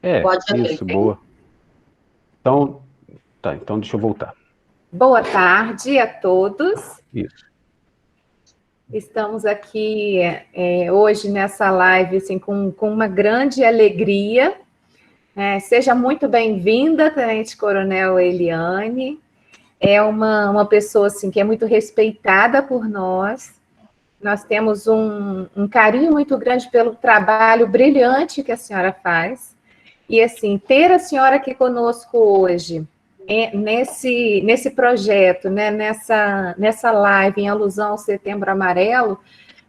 É, Pode abrir. isso, boa. Então, tá, então deixa eu voltar. Boa tarde a todos. Isso. Estamos aqui hoje nessa live assim, com uma grande alegria. Seja muito bem-vinda, Tenente Coronel Eliane. É uma pessoa assim, que é muito respeitada por nós. Nós temos um carinho muito grande pelo trabalho brilhante que a senhora faz. E assim, ter a senhora aqui conosco hoje, nesse projeto, né, nessa live em alusão ao Setembro Amarelo,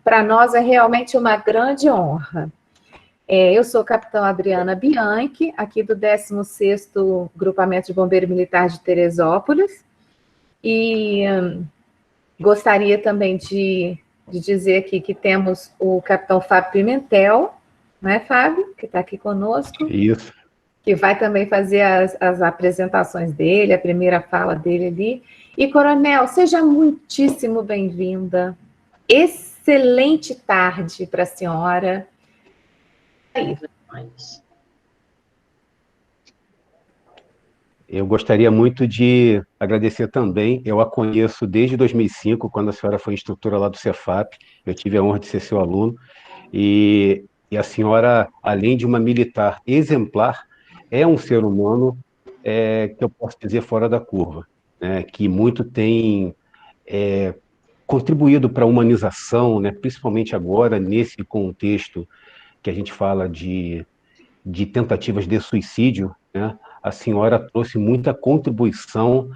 para nós é realmente uma grande honra. Eu sou a capitã Adriana Bianchi, aqui do 16º Grupamento de Bombeiro Militar de Teresópolis, e gostaria também de dizer aqui que temos o capitão Fábio Pimentel, não é, Fábio? Que está aqui conosco. Isso. Que vai também fazer as apresentações dele, a primeira fala dele ali. E, Coronel, seja muitíssimo bem-vinda. Excelente tarde para a senhora. Eu gostaria muito de agradecer também. Eu a conheço desde 2005, quando a senhora foi instrutora lá do Cefap. Eu tive a honra de ser seu aluno. E a senhora, além de uma militar exemplar, é um ser humano que eu posso dizer fora da curva, né? Que muito tem contribuído para a humanização, né? Principalmente agora, nesse contexto que a gente fala de tentativas de suicídio, né? A senhora trouxe muita contribuição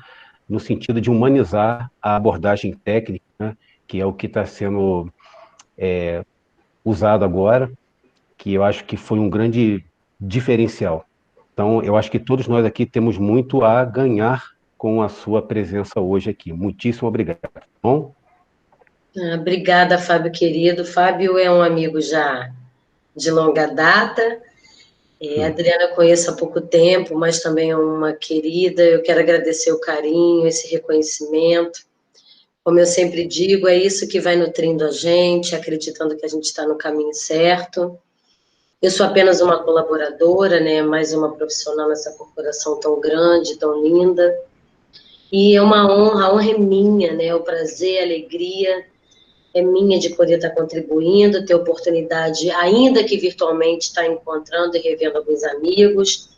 no sentido de humanizar a abordagem técnica, né? Que é o que está sendo usado agora, que eu acho que foi um grande diferencial. Então, eu acho que todos nós aqui temos muito a ganhar com a sua presença hoje aqui. Muitíssimo obrigado. Tá bom? Obrigada, Fábio querido. Fábio é um amigo já de longa data. A Adriana eu conheço há pouco tempo, mas também é uma querida. Eu quero agradecer o carinho, esse reconhecimento. Como eu sempre digo, é isso que vai nutrindo a gente, acreditando que a gente está no caminho certo. Eu sou apenas uma colaboradora, né? Mais uma profissional nessa corporação tão grande, tão linda. E é uma honra, a honra é minha, né? O prazer, a alegria é minha de poder estar contribuindo, ter oportunidade, ainda que virtualmente, estar encontrando e revendo alguns amigos,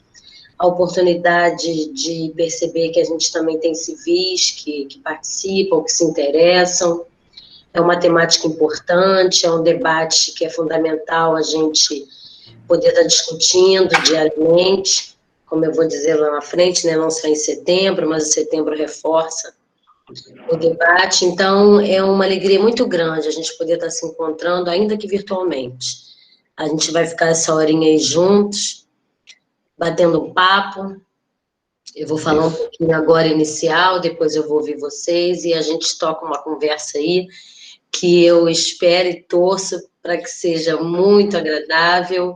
a oportunidade de perceber que a gente também tem civis que participam, que se interessam. É uma temática importante, é um debate que é fundamental a gente poder estar discutindo diariamente, como eu vou dizer lá na frente, né, não só em setembro, mas o setembro reforça o debate. Então, é uma alegria muito grande a gente poder estar se encontrando, ainda que virtualmente. A gente vai ficar essa horinha aí juntos, batendo um papo. Eu vou falar um pouquinho agora inicial, depois eu vou ouvir vocês e a gente toca uma conversa aí que eu espero e torço para que seja muito agradável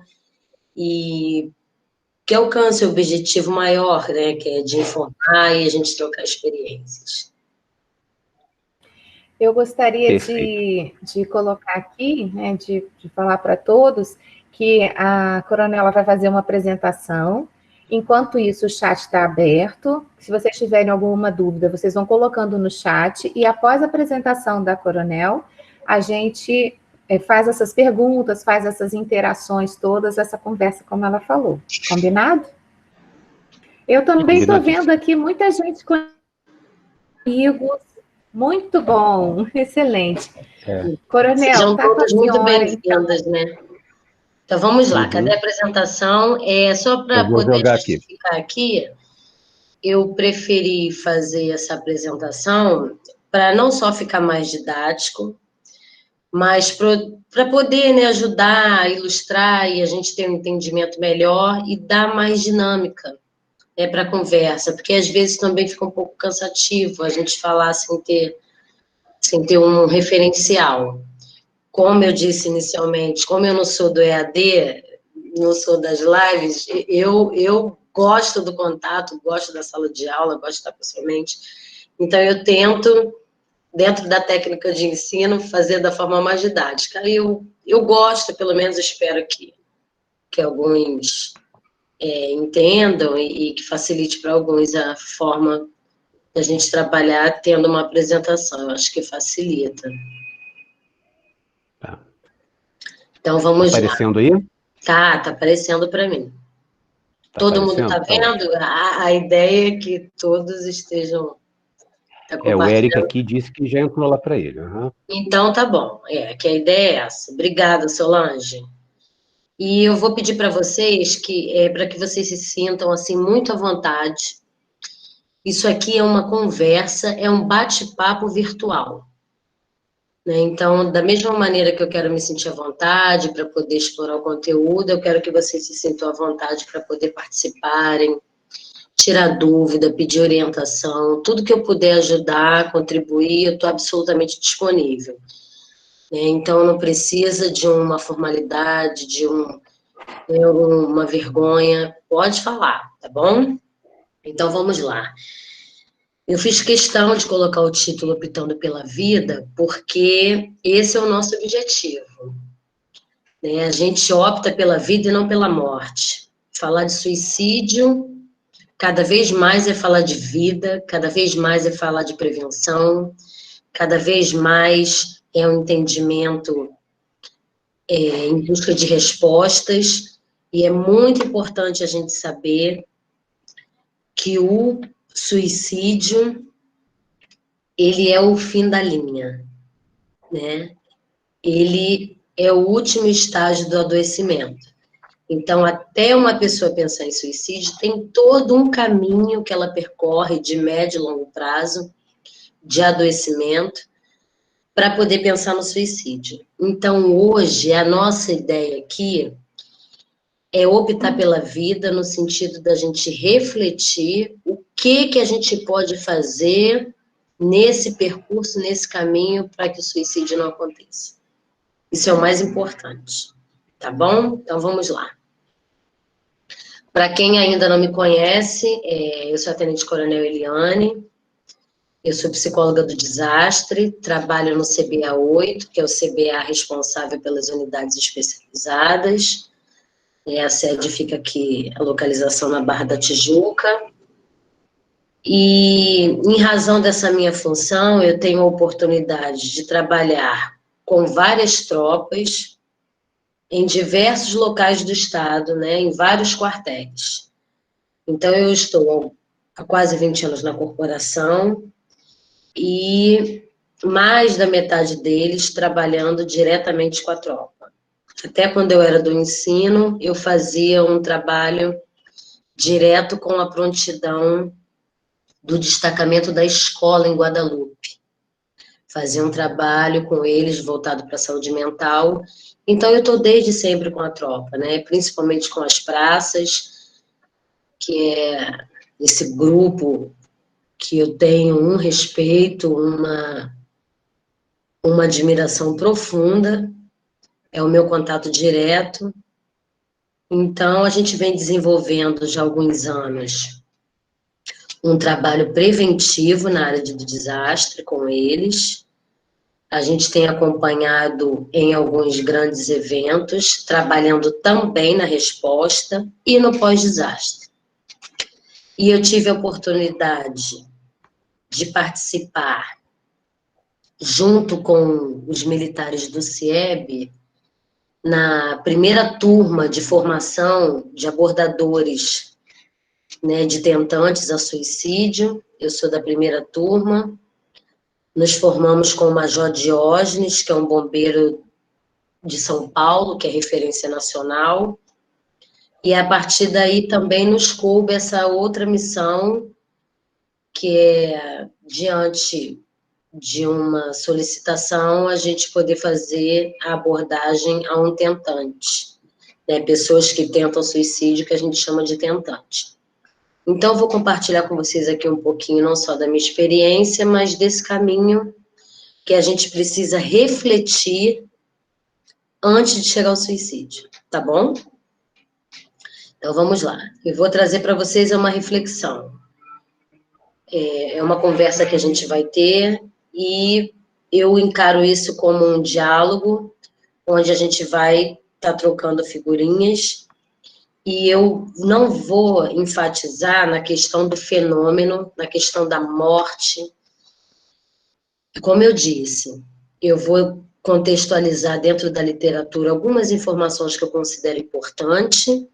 e que alcance o objetivo maior, né, que é de informar e a gente trocar experiências. Eu gostaria Perfeito. de colocar aqui, né, de falar para todos, que a coronela vai fazer uma apresentação. Enquanto isso, o chat está aberto. Se vocês tiverem alguma dúvida, vocês vão colocando no chat. E após a apresentação da coronel, a gente faz essas perguntas, faz essas interações todas, essa conversa como ela falou. Combinado? Eu também estou vendo aqui muita gente com amigos. Muito bom, excelente. Coronel, Sejam tá com a todas muito senhora, então. bem-vindas, né? Então, vamos lá. Cadê a apresentação? Só Eu para vou poder jogar aqui. justificar aqui, eu preferi fazer essa apresentação para não só ficar mais didático, mas para poder, né, ajudar, ilustrar e a gente ter um entendimento melhor e dar mais dinâmica, né, para a conversa, porque às vezes também fica um pouco cansativo a gente falar sem ter um referencial. Como eu disse inicialmente, como eu não sou do EAD, não sou das lives, eu gosto do contato, gosto da sala de aula, gosto de estar pessoalmente. Então, eu tento, dentro da técnica de ensino, fazer da forma mais didática. Eu gosto, pelo menos espero que alguns entendam e que facilite para alguns a forma da gente trabalhar tendo uma apresentação. Eu acho que facilita. Tá. Então, vamos lá. Aparecendo aí? Tá aparecendo para mim. Tá Todo mundo aparecendo? está Tá vendo? ótimo. A ideia é que todos estejam O Eric compartilhando. aqui disse que já entrou lá para ele. Uhum. Então, tá bom. Que a ideia é essa. Obrigada, Solange. E eu vou pedir para vocês para que vocês se sintam assim muito à vontade. Isso aqui é uma conversa, é um bate-papo virtual. Né? Então, da mesma maneira que eu quero me sentir à vontade para poder explorar o conteúdo, eu quero que vocês se sintam à vontade para poder participarem, tirar dúvida, pedir orientação, tudo que eu puder ajudar, contribuir, eu estou absolutamente disponível. Né? Então, não precisa de uma formalidade, de uma vergonha, pode falar, tá bom? Então, vamos lá. Eu fiz questão de colocar o título Optando pela Vida, porque esse é o nosso objetivo. Né? A gente opta pela vida e não pela morte. Falar de suicídio, cada vez mais é falar de vida, cada vez mais é falar de prevenção, cada vez mais é um entendimento em busca de respostas, e é muito importante a gente saber que o suicídio, ele é o fim da linha, né? Ele é o último estágio do adoecimento. Então, até uma pessoa pensar em suicídio, tem todo um caminho que ela percorre de médio e longo prazo, de adoecimento, para poder pensar no suicídio. Então, hoje, a nossa ideia aqui é optar pela vida no sentido da gente refletir o que a gente pode fazer nesse percurso, nesse caminho, para que o suicídio não aconteça. Isso é o mais importante, tá bom? Então, vamos lá. Para quem ainda não me conhece, eu sou a Tenente Coronel Eliane, eu sou psicóloga do desastre, trabalho no CBA 8, que é o CBA responsável pelas unidades especializadas. A sede fica aqui, a localização na Barra da Tijuca. E, em razão dessa minha função, eu tenho a oportunidade de trabalhar com várias tropas em diversos locais do estado, né, em vários quartéis. Então, eu estou há quase 20 anos na corporação e mais da metade deles trabalhando diretamente com a tropa. Até quando eu era do ensino, eu fazia um trabalho direto com a prontidão do destacamento da escola em Guadalupe. Fazia um trabalho com eles voltado para a saúde mental. Então, eu estou desde sempre com a tropa, né? Principalmente com as praças, que é esse grupo que eu tenho um respeito, uma admiração profunda, é o meu contato direto. Então, a gente vem desenvolvendo já há alguns anos um trabalho preventivo na área do desastre com eles. A gente tem acompanhado em alguns grandes eventos, trabalhando também na resposta e no pós-desastre. E eu tive a oportunidade de participar, junto com os militares do CIEB, na primeira turma de formação de abordadores, né, de tentantes a suicídio. Eu sou da primeira turma. Nos formamos com o Major Diógenes, que é um bombeiro de São Paulo, que é referência nacional. E a partir daí também nos coube essa outra missão, que é, diante de uma solicitação, a gente poder fazer a abordagem a um tentante, né? Pessoas que tentam suicídio, que a gente chama de tentante. Então, vou compartilhar com vocês aqui um pouquinho, não só da minha experiência, mas desse caminho que a gente precisa refletir antes de chegar ao suicídio, tá bom? Então, vamos lá. Eu vou trazer para vocês uma reflexão. É uma conversa que a gente vai ter e eu encaro isso como um diálogo, onde a gente vai estar trocando figurinhas e eu não vou enfatizar na questão do fenômeno, na questão da morte. Como eu disse, eu vou contextualizar dentro da literatura algumas informações que eu considero importantes,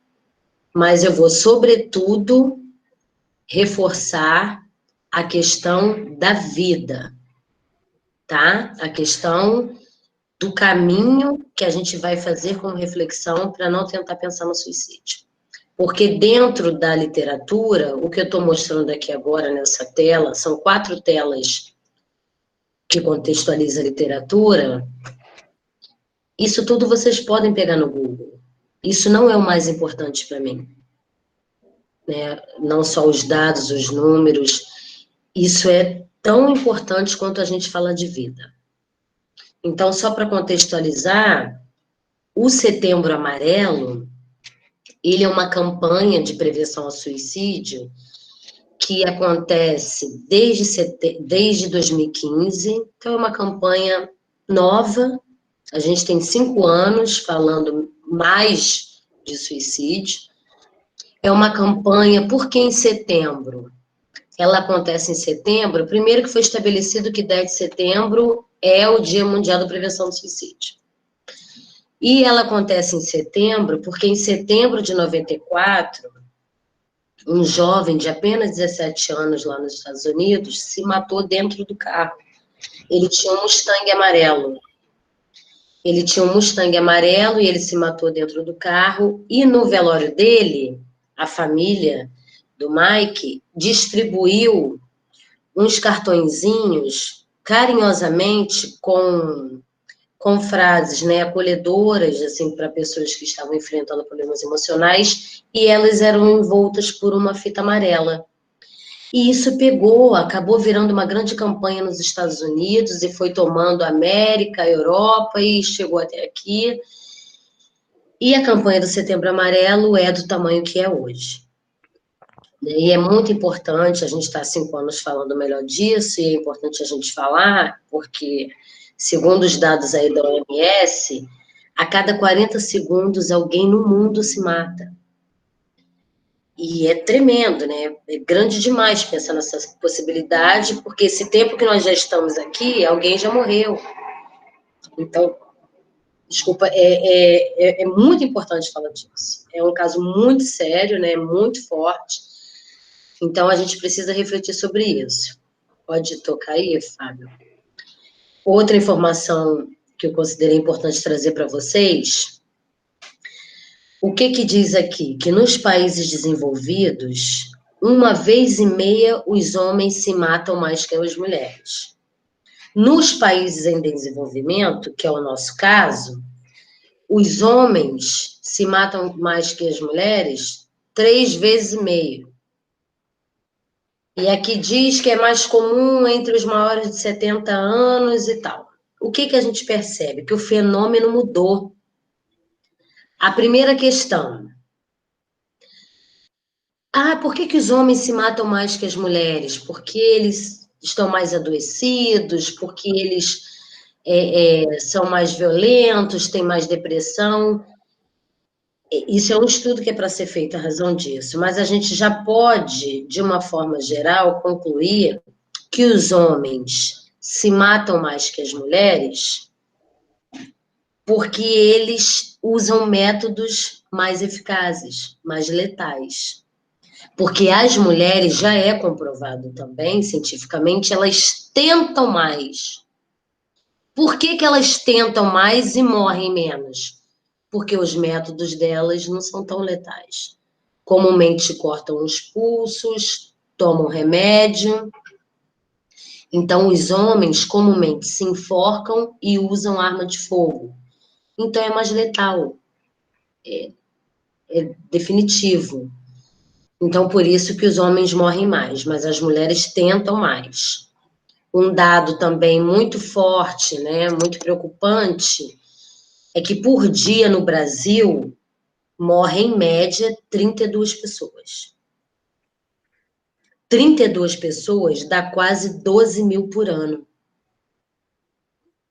mas eu vou, sobretudo, reforçar a questão da vida, tá? A questão do caminho que a gente vai fazer como reflexão para não tentar pensar no suicídio. Porque dentro da literatura, o que eu estou mostrando aqui agora nessa tela, são 4 telas que contextualizam a literatura. Isso tudo vocês podem pegar no Google. Isso não é o mais importante para mim, né? Não só os dados, os números. Isso é tão importante quanto a gente fala de vida. Então, só para contextualizar, o Setembro Amarelo, ele é uma campanha de prevenção ao suicídio que acontece desde 2015, então é uma campanha nova, a gente tem 5 anos falando mais de suicídio, é uma campanha, por que em setembro? Ela acontece em setembro, primeiro que foi estabelecido que 10 de setembro é o Dia Mundial da Prevenção do Suicídio. E ela acontece em setembro, porque em setembro de 94, um jovem de apenas 17 anos lá nos Estados Unidos se matou dentro do carro. Ele tinha um Mustang amarelo. Ele tinha um Mustang amarelo e ele se matou dentro do carro. E no velório dele, a família do Mike distribuiu uns cartõezinhos carinhosamente com frases, né, acolhedoras, assim, para pessoas que estavam enfrentando problemas emocionais, e elas eram envoltas por uma fita amarela. E isso pegou, acabou virando uma grande campanha nos Estados Unidos, e foi tomando a América, a Europa, e chegou até aqui. E a campanha do Setembro Amarelo é do tamanho que é hoje. E é muito importante, a gente está há 5 anos falando melhor disso, e é importante a gente falar, porque, segundo os dados aí da OMS, a cada 40 segundos alguém no mundo se mata. E é tremendo, né? É grande demais pensar nessa possibilidade, porque esse tempo que nós já estamos aqui, alguém já morreu. Então, desculpa, é muito importante falar disso. É um caso muito sério, né? Muito forte. Então, a gente precisa refletir sobre isso. Pode tocar aí, Fábio? Outra informação que eu considerei importante trazer para vocês, o que diz aqui? Que nos países desenvolvidos, 1,5 vezes os homens se matam mais que as mulheres. Nos países em desenvolvimento, que é o nosso caso, os homens se matam mais que as mulheres 3,5 vezes. E aqui diz que é mais comum entre os maiores de 70 anos e tal. O que a gente percebe? Que o fenômeno mudou. A primeira questão. Por que os homens se matam mais que as mulheres? Porque eles estão mais adoecidos, porque eles são mais violentos, têm mais depressão. Isso é um estudo que é para ser feito a razão disso, mas a gente já pode, de uma forma geral, concluir que os homens se matam mais que as mulheres porque eles usam métodos mais eficazes, mais letais. Porque as mulheres, já é comprovado também, cientificamente, elas tentam mais. Por que elas tentam mais e morrem menos? Porque os métodos delas não são tão letais. Comumente cortam os pulsos, tomam remédio. Então, os homens comumente se enforcam e usam arma de fogo. Então, é mais letal. É definitivo. Então, por isso que os homens morrem mais, mas as mulheres tentam mais. Um dado também muito forte, né, muito preocupante, é que por dia no Brasil morrem em média 32 pessoas. 32 pessoas dá quase 12 mil por ano.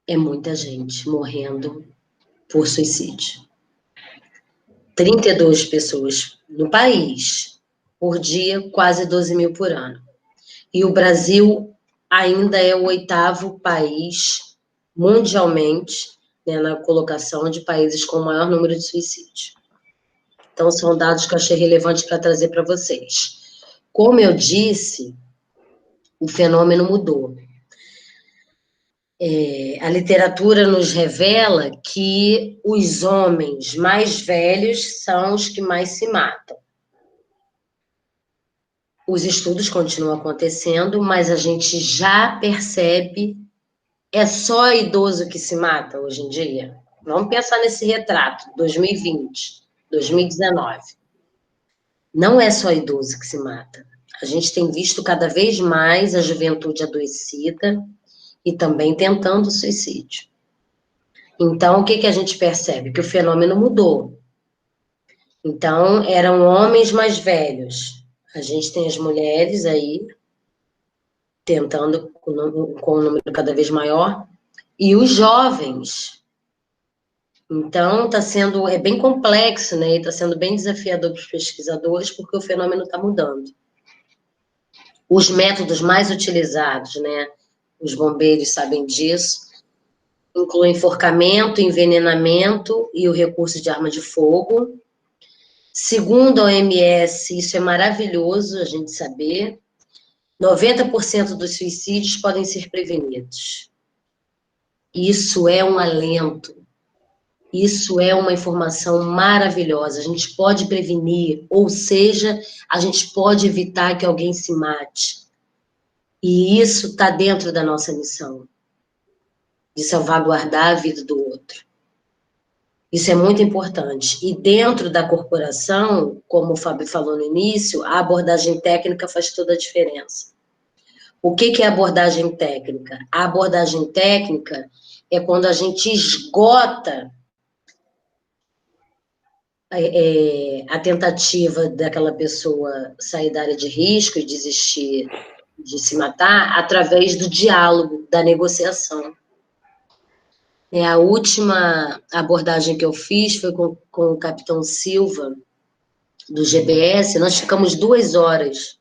É muita gente morrendo por suicídio. 32 pessoas no país por dia, quase 12 mil por ano. E o Brasil ainda é o 8º país mundialmente, né, na colocação de países com o maior número de suicídios. Então, são dados que eu achei relevante para trazer para vocês. Como eu disse, o fenômeno mudou. A literatura nos revela que os homens mais velhos são os que mais se matam. Os estudos continuam acontecendo, mas a gente já percebe, é só idoso que se mata hoje em dia? Vamos pensar nesse retrato, 2020, 2019. Não é só idoso que se mata. A gente tem visto cada vez mais a juventude adoecida e também tentando suicídio. Então, o que a gente percebe? Que o fenômeno mudou. Então, eram homens mais velhos. A gente tem as mulheres aí, tentando com um número cada vez maior, e os jovens. Então, é bem complexo, né? E está sendo bem desafiador para os pesquisadores, porque o fenômeno está mudando. Os métodos mais utilizados, né? Os bombeiros sabem disso, incluem enforcamento, envenenamento e o recurso de arma de fogo. Segundo a OMS, isso é maravilhoso a gente saber, 90% dos suicídios podem ser prevenidos. Isso é um alento. Isso é uma informação maravilhosa. A gente pode prevenir, ou seja, a gente pode evitar que alguém se mate. E isso está dentro da nossa missão, de salvaguardar a vida do outro. Isso é muito importante. E dentro da corporação, como o Fábio falou no início, a abordagem técnica faz toda a diferença. O que é abordagem técnica? A abordagem técnica é quando a gente esgota a tentativa daquela pessoa sair da área de risco e desistir de se matar através do diálogo, da negociação. A última abordagem que eu fiz foi com o capitão Silva, do GBS. Nós ficamos 2 horas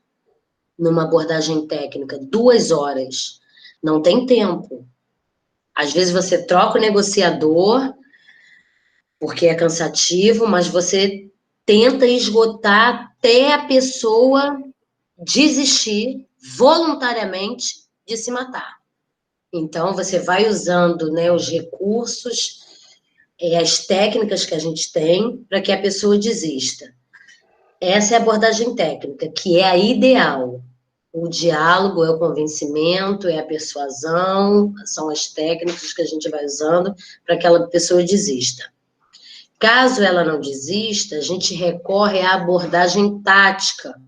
numa abordagem técnica, 2 horas. Não tem tempo. Às vezes você troca o negociador, porque é cansativo, mas você tenta esgotar até a pessoa desistir voluntariamente de se matar. Então, você vai usando, né, os recursos, as técnicas que a gente tem para que a pessoa desista. Essa é a abordagem técnica, que é a ideal. O diálogo é o convencimento, é a persuasão, são as técnicas que a gente vai usando para que aquela pessoa desista. Caso ela não desista, a gente recorre à abordagem tática,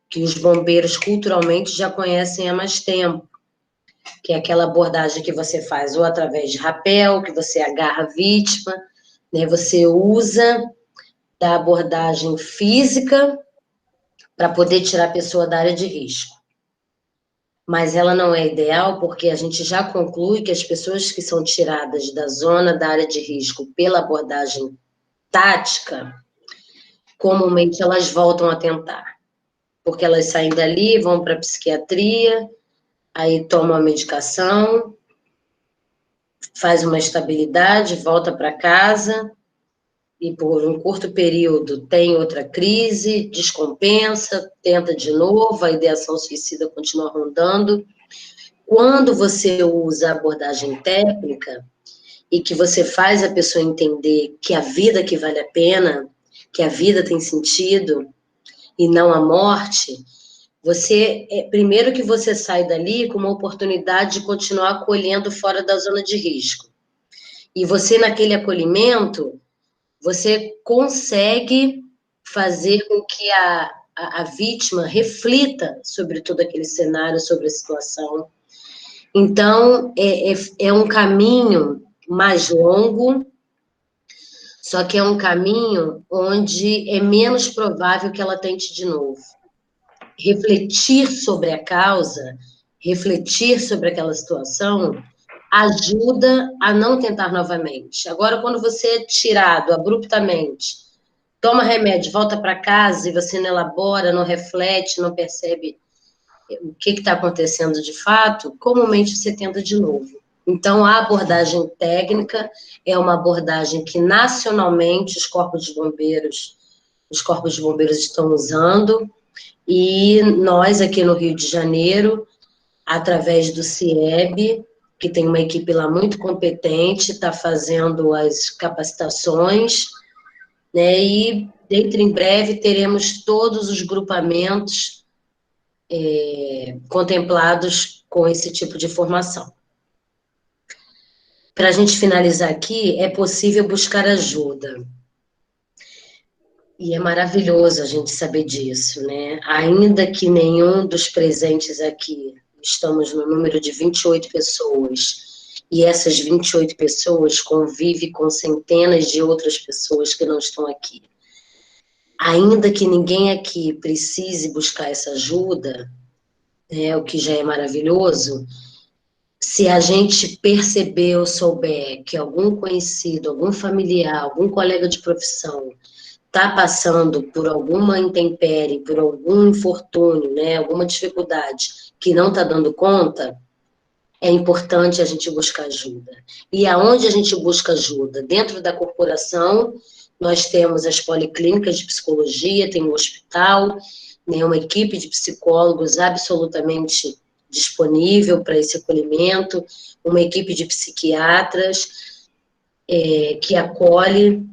que os bombeiros culturalmente já conhecem há mais tempo, que é aquela abordagem que você faz ou através de rapel, que você agarra a vítima, né? Você usa da abordagem física para poder tirar a pessoa da área de risco. Mas ela não é ideal porque a gente já conclui que as pessoas que são tiradas da zona da área de risco pela abordagem tática, comumente elas voltam a tentar, porque elas saem dali, vão para a psiquiatria, aí tomam a medicação, faz uma estabilidade, volta para casa, e por um curto período tem outra crise, descompensa, tenta de novo, a ideação suicida continua rondando. Quando você usa a abordagem técnica e que você faz a pessoa entender que a vida que vale a pena, que a vida tem sentido e não a morte, primeiro que você sai dali com uma oportunidade de continuar acolhendo fora da zona de risco. E você, naquele acolhimento, você consegue fazer com que a vítima reflita sobre todo aquele cenário, sobre a situação. Então, é um caminho mais longo, só que é um caminho onde é menos provável que ela tente de novo. Refletir sobre a causa, refletir sobre aquela situação, ajuda a não tentar novamente. Agora, quando você é tirado abruptamente toma remédio, volta para casa e você não elabora, não reflete, não percebe o que está acontecendo de fato, comumente você tenta de novo. Então, a abordagem técnica é uma abordagem que nacionalmente os corpos de bombeiros estão usando, e nós aqui no Rio de Janeiro, através do CIEB, que tem uma equipe lá muito competente, está fazendo as capacitações, né, e dentro em breve teremos todos os grupamentos contemplados com esse tipo de formação. Para a gente finalizar aqui, é possível buscar ajuda. E é maravilhoso a gente saber disso, né? Ainda que nenhum dos presentes aqui, estamos no número de 28 pessoas, e essas 28 pessoas convivem com centenas de outras pessoas que não estão aqui. Ainda que ninguém aqui precise buscar essa ajuda, o que já é maravilhoso, se a gente perceber ou souber que algum conhecido, algum familiar, algum colega de profissão está passando por alguma intempérie, por algum infortúnio, né, alguma dificuldade que não está dando conta, é importante a gente buscar ajuda. E aonde a gente busca ajuda? Dentro da corporação, nós temos as policlínicas de psicologia, tem um hospital, né, uma equipe de psicólogos absolutamente disponível para esse acolhimento, uma equipe de psiquiatras que acolhe,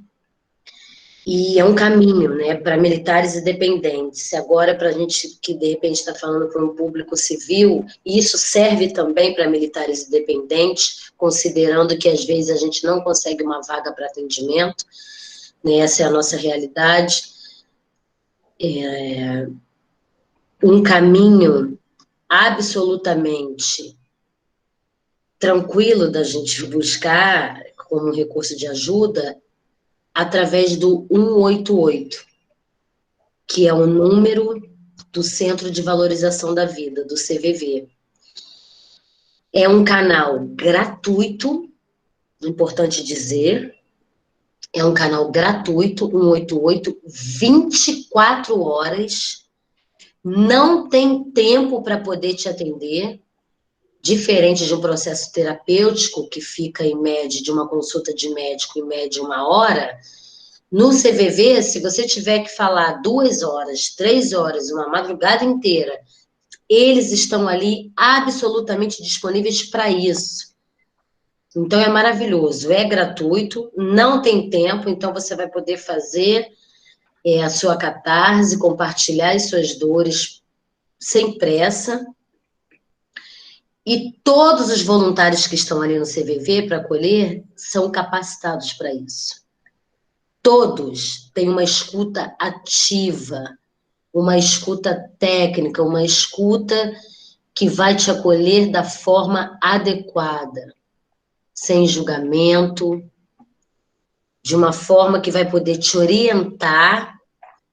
e é um caminho, né, para militares e dependentes. Agora, para a gente que, de repente, está falando para um público civil, e isso serve também para militares e dependentes, considerando que, às vezes, a gente não consegue uma vaga para atendimento, né, essa é a nossa realidade. Um caminho absolutamente tranquilo da gente buscar como recurso de ajuda através do 188, que é o número do Centro de Valorização da Vida, do CVV. É um canal gratuito, importante dizer, é um canal gratuito, 188, 24 horas, não tem tempo para poder te atender, diferente de um processo terapêutico que fica em média, de uma consulta de médico, em média 1 hora. No CVV, se você tiver que falar 2 horas, 3 horas, uma madrugada inteira, eles estão ali absolutamente disponíveis para isso. Então, é maravilhoso, é gratuito, não tem tempo, então você vai poder fazer a sua catarse, compartilhar as suas dores sem pressa. E todos os voluntários que estão ali no CVV para acolher são capacitados para isso. Todos têm uma escuta ativa, uma escuta técnica, uma escuta que vai te acolher da forma adequada, sem julgamento, de uma forma que vai poder te orientar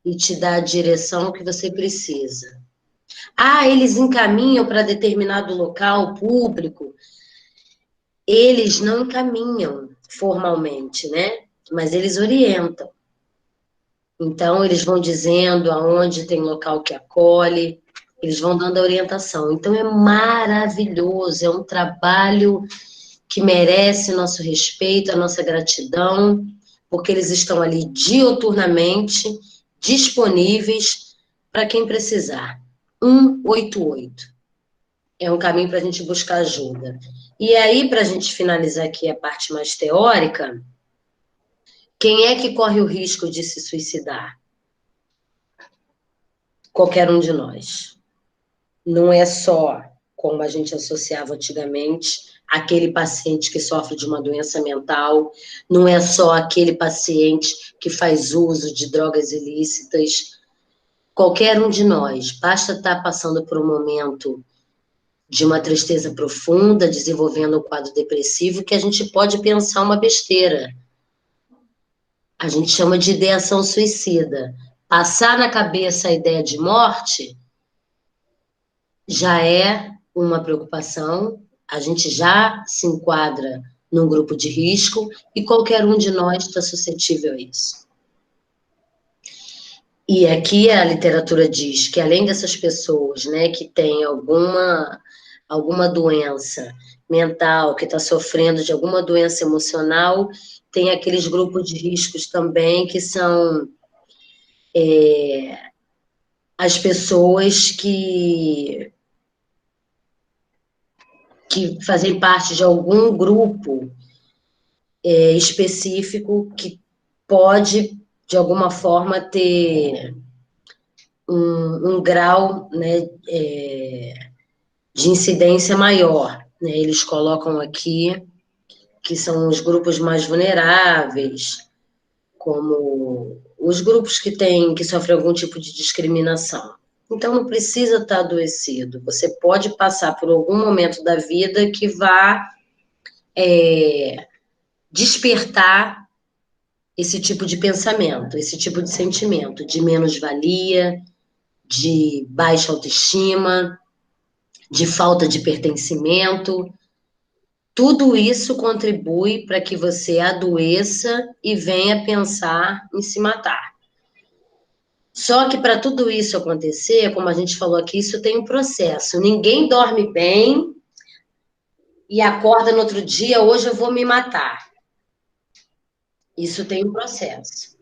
e te dar a direção que você precisa. Eles encaminham para determinado local público. Eles não encaminham formalmente, né? Mas eles orientam. Então, eles vão dizendo aonde tem local que acolhe, eles vão dando a orientação. Então, é maravilhoso, é um trabalho que merece nosso respeito, a nossa gratidão, porque eles estão ali diuturnamente disponíveis para quem precisar. 188. É um caminho para a gente buscar ajuda. E aí, para a gente finalizar aqui a parte mais teórica, quem é que corre o risco de se suicidar? Qualquer um de nós. Não é só, como a gente associava antigamente, aquele paciente que sofre de uma doença mental, não é só aquele paciente que faz uso de drogas ilícitas. Qualquer um de nós, basta estar passando por um momento de uma tristeza profunda, desenvolvendo um quadro depressivo, que a gente pode pensar uma besteira. A gente chama de ideação suicida. Passar na cabeça a ideia de morte já é uma preocupação, a gente já se enquadra num grupo de risco e qualquer um de nós está suscetível a isso. E aqui a literatura diz que além dessas pessoas, né, que têm alguma doença mental, que está sofrendo de alguma doença emocional, tem aqueles grupos de riscos também, que são as pessoas que fazem parte de algum grupo específico que pode, de alguma forma, ter um grau, né, de incidência maior, né? Eles colocam aqui que são os grupos mais vulneráveis, como os grupos que sofrem algum tipo de discriminação. Então, não precisa estar adoecido. Você pode passar por algum momento da vida que vá despertar esse tipo de pensamento, esse tipo de sentimento, de menos-valia, de baixa autoestima, de falta de pertencimento. Tudo isso contribui para que você adoeça e venha pensar em se matar. Só que para tudo isso acontecer, como a gente falou aqui, isso tem um processo. Ninguém dorme bem e acorda no outro dia, hoje eu vou me matar. Isso tem um processo.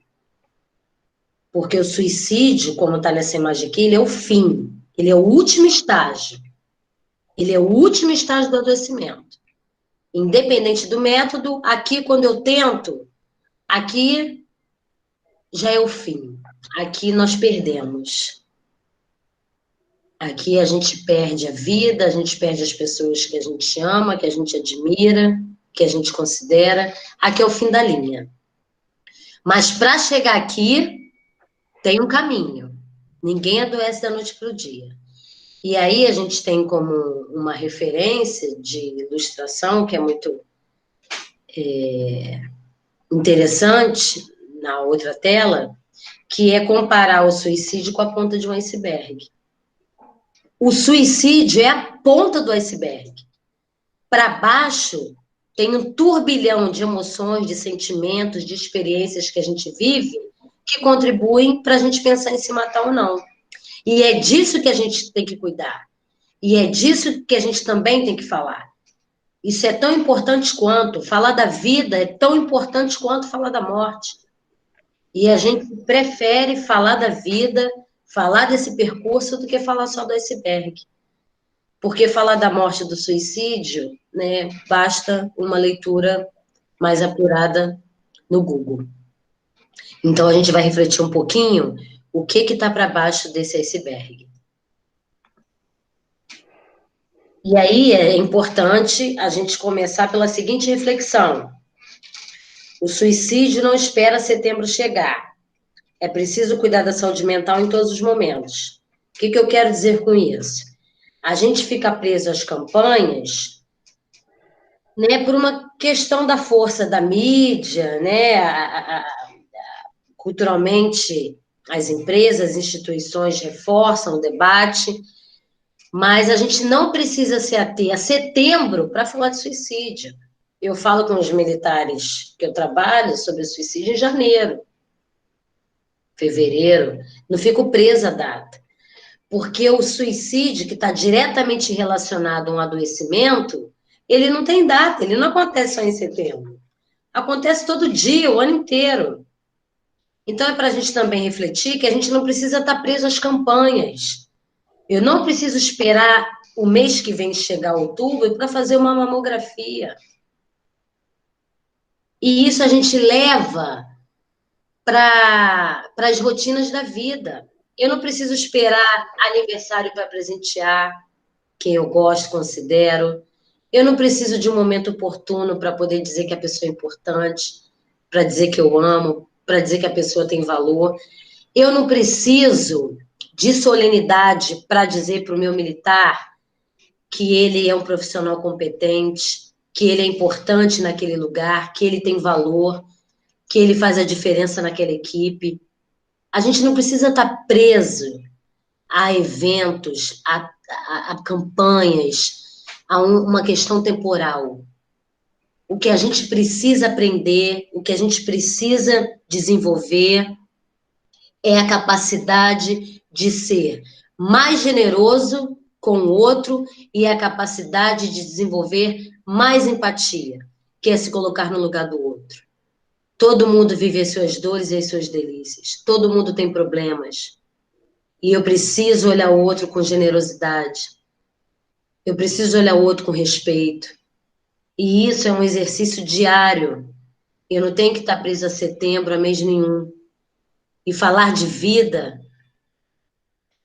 Porque o suicídio, como está nessa imagem aqui, ele é o fim. Ele é o último estágio. Ele é o último estágio do adoecimento. Independente do método, aqui quando eu tento, aqui já é o fim. Aqui nós perdemos. Aqui a gente perde a vida, a gente perde as pessoas que a gente ama, que a gente admira, que a gente considera. Aqui é o fim da linha. Mas para chegar aqui, tem um caminho. Ninguém adoece da noite para o dia. E aí a gente tem como uma referência de ilustração que é muito interessante, na outra tela, que é comparar o suicídio com a ponta de um iceberg. O suicídio é a ponta do iceberg. Para baixo, tem um turbilhão de emoções, de sentimentos, de experiências que a gente vive que contribuem para a gente pensar em se matar ou não. E é disso que a gente tem que cuidar. E é disso que a gente também tem que falar. Isso é tão importante quanto. Falar da vida é tão importante quanto falar da morte. E a gente prefere falar da vida, falar desse percurso, do que falar só do iceberg. Porque falar da morte, do suicídio, né, basta uma leitura mais apurada no Google. Então, a gente vai refletir um pouquinho o que está para baixo desse iceberg. E aí é importante a gente começar pela seguinte reflexão. O suicídio não espera setembro chegar. É preciso cuidar da saúde mental em todos os momentos. O que eu quero dizer com isso? A gente fica preso às campanhas, né, por uma questão da força da mídia, né, culturalmente as empresas, as instituições reforçam o debate, mas a gente não precisa se ater a setembro para falar de suicídio. Eu falo com os militares que eu trabalho sobre suicídio em janeiro, fevereiro, não fico presa à data. Porque o suicídio, que está diretamente relacionado a um adoecimento, ele não tem data, ele não acontece só em setembro. Acontece todo dia, o ano inteiro. Então, é para a gente também refletir que a gente não precisa estar preso às campanhas. Eu não preciso esperar o mês que vem chegar outubro para fazer uma mamografia. E isso a gente leva para as rotinas da vida. Eu não preciso esperar aniversário para presentear quem eu gosto, considero. Eu não preciso de um momento oportuno para poder dizer que a pessoa é importante, para dizer que eu amo, para dizer que a pessoa tem valor. Eu não preciso de solenidade para dizer para o meu militar que ele é um profissional competente, que ele é importante naquele lugar, que ele tem valor, que ele faz a diferença naquela equipe. A gente não precisa estar preso a eventos, a campanhas, a uma questão temporal. O que a gente precisa aprender, o que a gente precisa desenvolver é a capacidade de ser mais generoso com o outro e a capacidade de desenvolver mais empatia, que é se colocar no lugar do outro. Todo mundo vive as suas dores e as suas delícias. Todo mundo tem problemas. E eu preciso olhar o outro com generosidade. Eu preciso olhar o outro com respeito. E isso é um exercício diário. Eu não tenho que estar presa a setembro, a mês nenhum. E falar de vida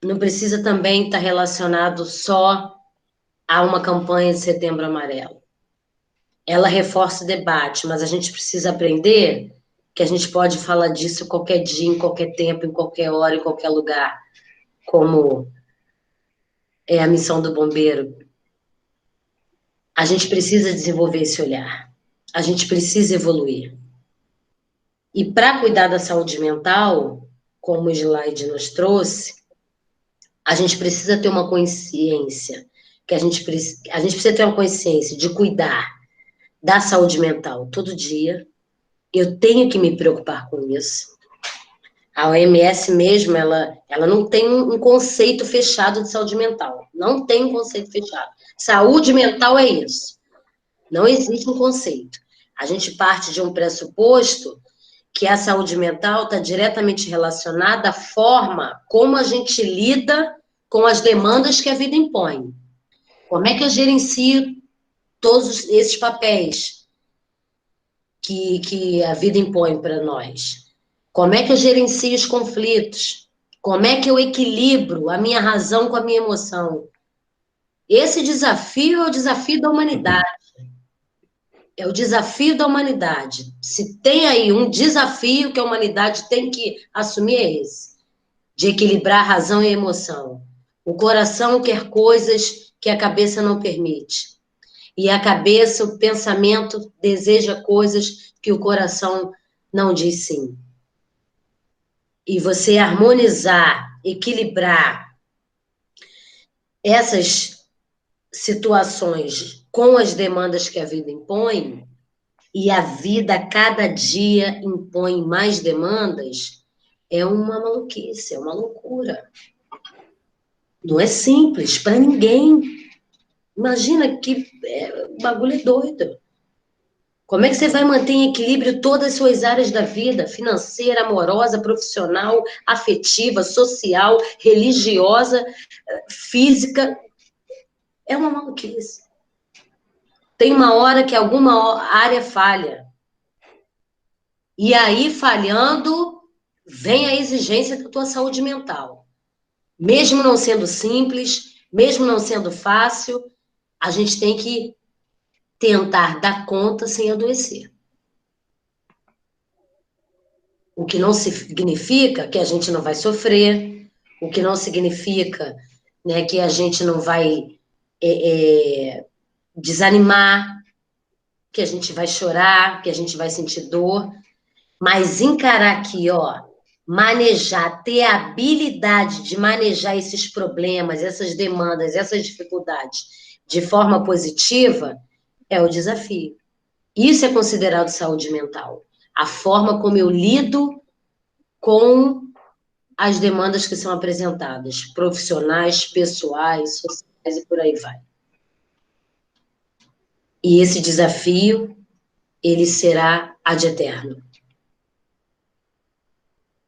não precisa também estar relacionado só a uma campanha de Setembro Amarelo. Ela reforça o debate, mas a gente precisa aprender que a gente pode falar disso qualquer dia, em qualquer tempo, em qualquer hora, em qualquer lugar, como é a missão do bombeiro. A gente precisa desenvolver esse olhar. A gente precisa evoluir. E para cuidar da saúde mental, como o slide nos trouxe, a gente precisa ter uma consciência, que a gente precisa ter uma consciência de cuidar da saúde mental todo dia. Eu tenho que me preocupar com isso. A OMS mesmo, ela não tem um conceito fechado de saúde mental. Não tem um conceito fechado. Saúde mental é isso. Não existe um conceito. A gente parte de um pressuposto que a saúde mental está diretamente relacionada à forma como a gente lida com as demandas que a vida impõe. Como é que eu gerencio todos esses papéis que a vida impõe para nós? Como é que eu gerencio os conflitos? Como é que eu equilibro a minha razão com a minha emoção? Esse desafio é o desafio da humanidade. É o desafio da humanidade. Se tem aí um desafio que a humanidade tem que assumir, é esse. De equilibrar a razão e a emoção. O coração quer coisas que a cabeça não permite. E a cabeça, o pensamento, deseja coisas que o coração não diz sim. E você harmonizar, equilibrar essas situações com as demandas que a vida impõe, e a vida a cada dia impõe mais demandas, é uma maluquice, é uma loucura. Não é simples para ninguém. Imagina que o bagulho é doido. Como é que você vai manter em equilíbrio todas as suas áreas da vida? Financeira, amorosa, profissional, afetiva, social, religiosa, física? É uma maluquice. Tem uma hora que alguma área falha. E aí, falhando, vem a exigência da tua saúde mental. Mesmo não sendo simples, mesmo não sendo fácil, a gente tem que tentar dar conta sem adoecer. O que não significa que a gente não vai sofrer, o que não significa, né, que a gente não vai desanimar, que a gente vai chorar, que a gente vai sentir dor, mas encarar aqui, ó, manejar, ter a habilidade de manejar esses problemas, essas demandas, essas dificuldades de forma positiva, é o desafio. Isso é considerado saúde mental. A forma como eu lido com as demandas que são apresentadas, profissionais, pessoais, sociais e por aí vai. E esse desafio, ele será ad eterno.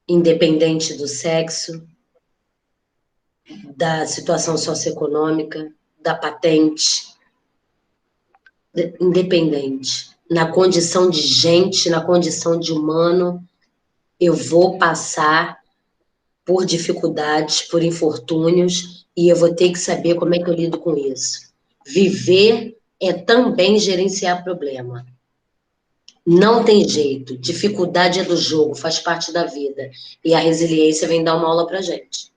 Independente do sexo, da situação socioeconômica, da patente, independente. Na condição de gente, na condição de humano, eu vou passar por dificuldades, por infortúnios, e eu vou ter que saber como é que eu lido com isso. Viver é também gerenciar problema. Não tem jeito. Dificuldade é do jogo, faz parte da vida. E a resiliência vem dar uma aula pra gente.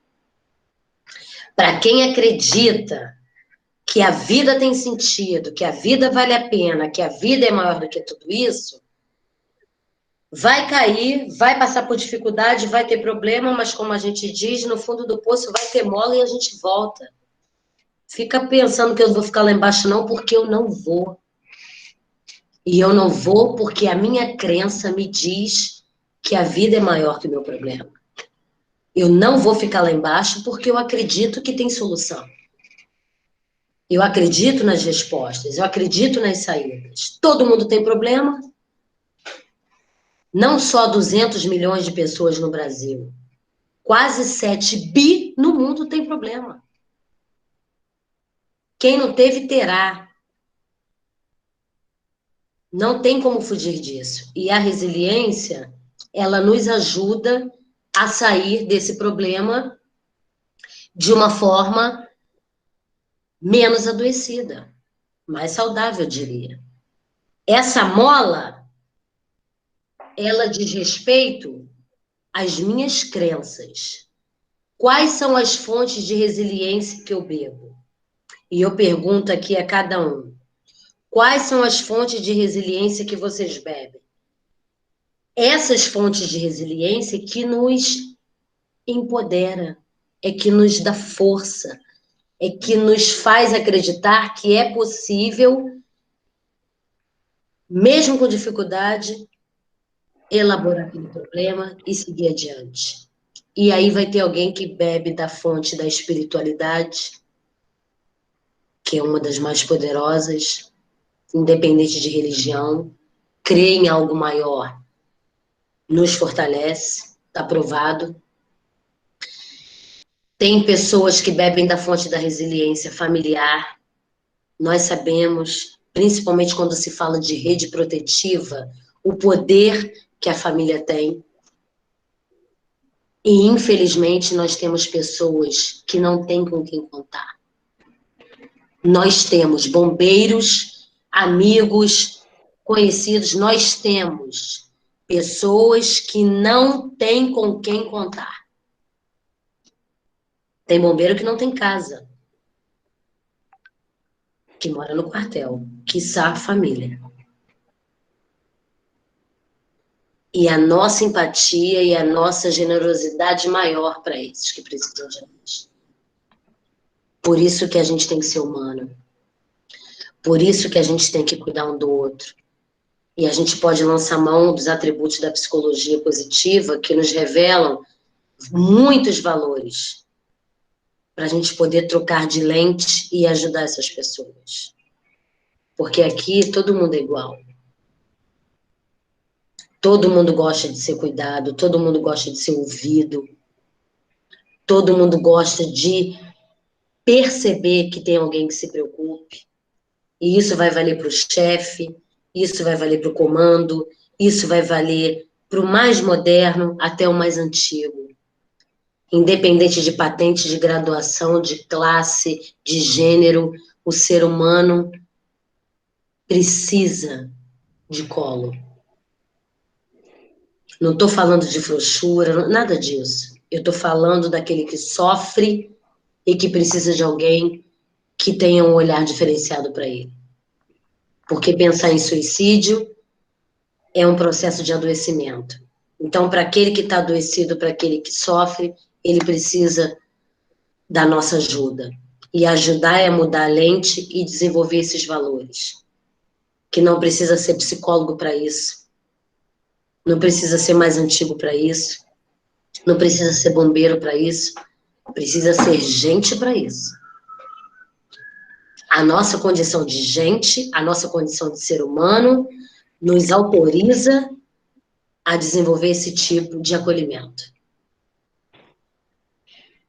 Para quem acredita que a vida tem sentido, que a vida vale a pena, que a vida é maior do que tudo isso, vai cair, vai passar por dificuldade, vai ter problema, mas como a gente diz, no fundo do poço vai ter mola e a gente volta. Fica pensando que eu vou ficar lá embaixo não, porque eu não vou. E eu não vou porque a minha crença me diz que a vida é maior que o meu problema. Eu não vou ficar lá embaixo porque eu acredito que tem solução. Eu acredito nas respostas, eu acredito nas saídas. Todo mundo tem problema. Não só 200 milhões de pessoas no Brasil. Quase 7 bi no mundo tem problema. Quem não teve, terá. Não tem como fugir disso. E a resiliência, ela nos ajuda a sair desse problema de uma forma menos adoecida, mais saudável, eu diria. Essa mola, ela diz respeito às minhas crenças. Quais são as fontes de resiliência que eu bebo? E eu pergunto aqui a cada um. Quais são as fontes de resiliência que vocês bebem? Essas fontes de resiliência que nos empodera, é que nos dá força, é que nos faz acreditar que é possível, mesmo com dificuldade, elaborar aquele problema e seguir adiante. E aí vai ter alguém que bebe da fonte da espiritualidade, que é uma das mais poderosas, independente de religião, crê em algo maior, nos fortalece, está provado. Tem pessoas que bebem da fonte da resiliência familiar. Nós sabemos, principalmente quando se fala de rede protetiva, o poder que a família tem. E, infelizmente, nós temos pessoas que não têm com quem contar. Nós temos bombeiros, amigos, conhecidos, nós temos pessoas que não têm com quem contar. Tem bombeiro que não tem casa, que mora no quartel, quiçá a família. E a nossa empatia e a nossa generosidade maior para esses que precisam de nós. Por isso que a gente tem que ser humano. Por isso que a gente tem que cuidar um do outro. E a gente pode lançar mão dos atributos da psicologia positiva que nos revelam muitos valores para a gente poder trocar de lente e ajudar essas pessoas. Porque aqui todo mundo é igual. Todo mundo gosta de ser cuidado, todo mundo gosta de ser ouvido, todo mundo gosta de perceber que tem alguém que se preocupe. E isso vai valer para o chefe, isso vai valer para o comando, isso vai valer para o mais moderno até o mais antigo. Independente de patente, de graduação, de classe, de gênero, o ser humano precisa de colo. Não estou falando de frouxura, nada disso. Eu estou falando daquele que sofre e que precisa de alguém que tenha um olhar diferenciado para ele. Porque pensar em suicídio é um processo de adoecimento. Então, para aquele que está adoecido, para aquele que sofre, ele precisa da nossa ajuda. E ajudar é mudar a lente e desenvolver esses valores. Que não precisa ser psicólogo para isso. Não precisa ser mais antigo para isso. Não precisa ser bombeiro para isso. Precisa ser gente para isso. A nossa condição de gente, a nossa condição de ser humano, nos autoriza a desenvolver esse tipo de acolhimento.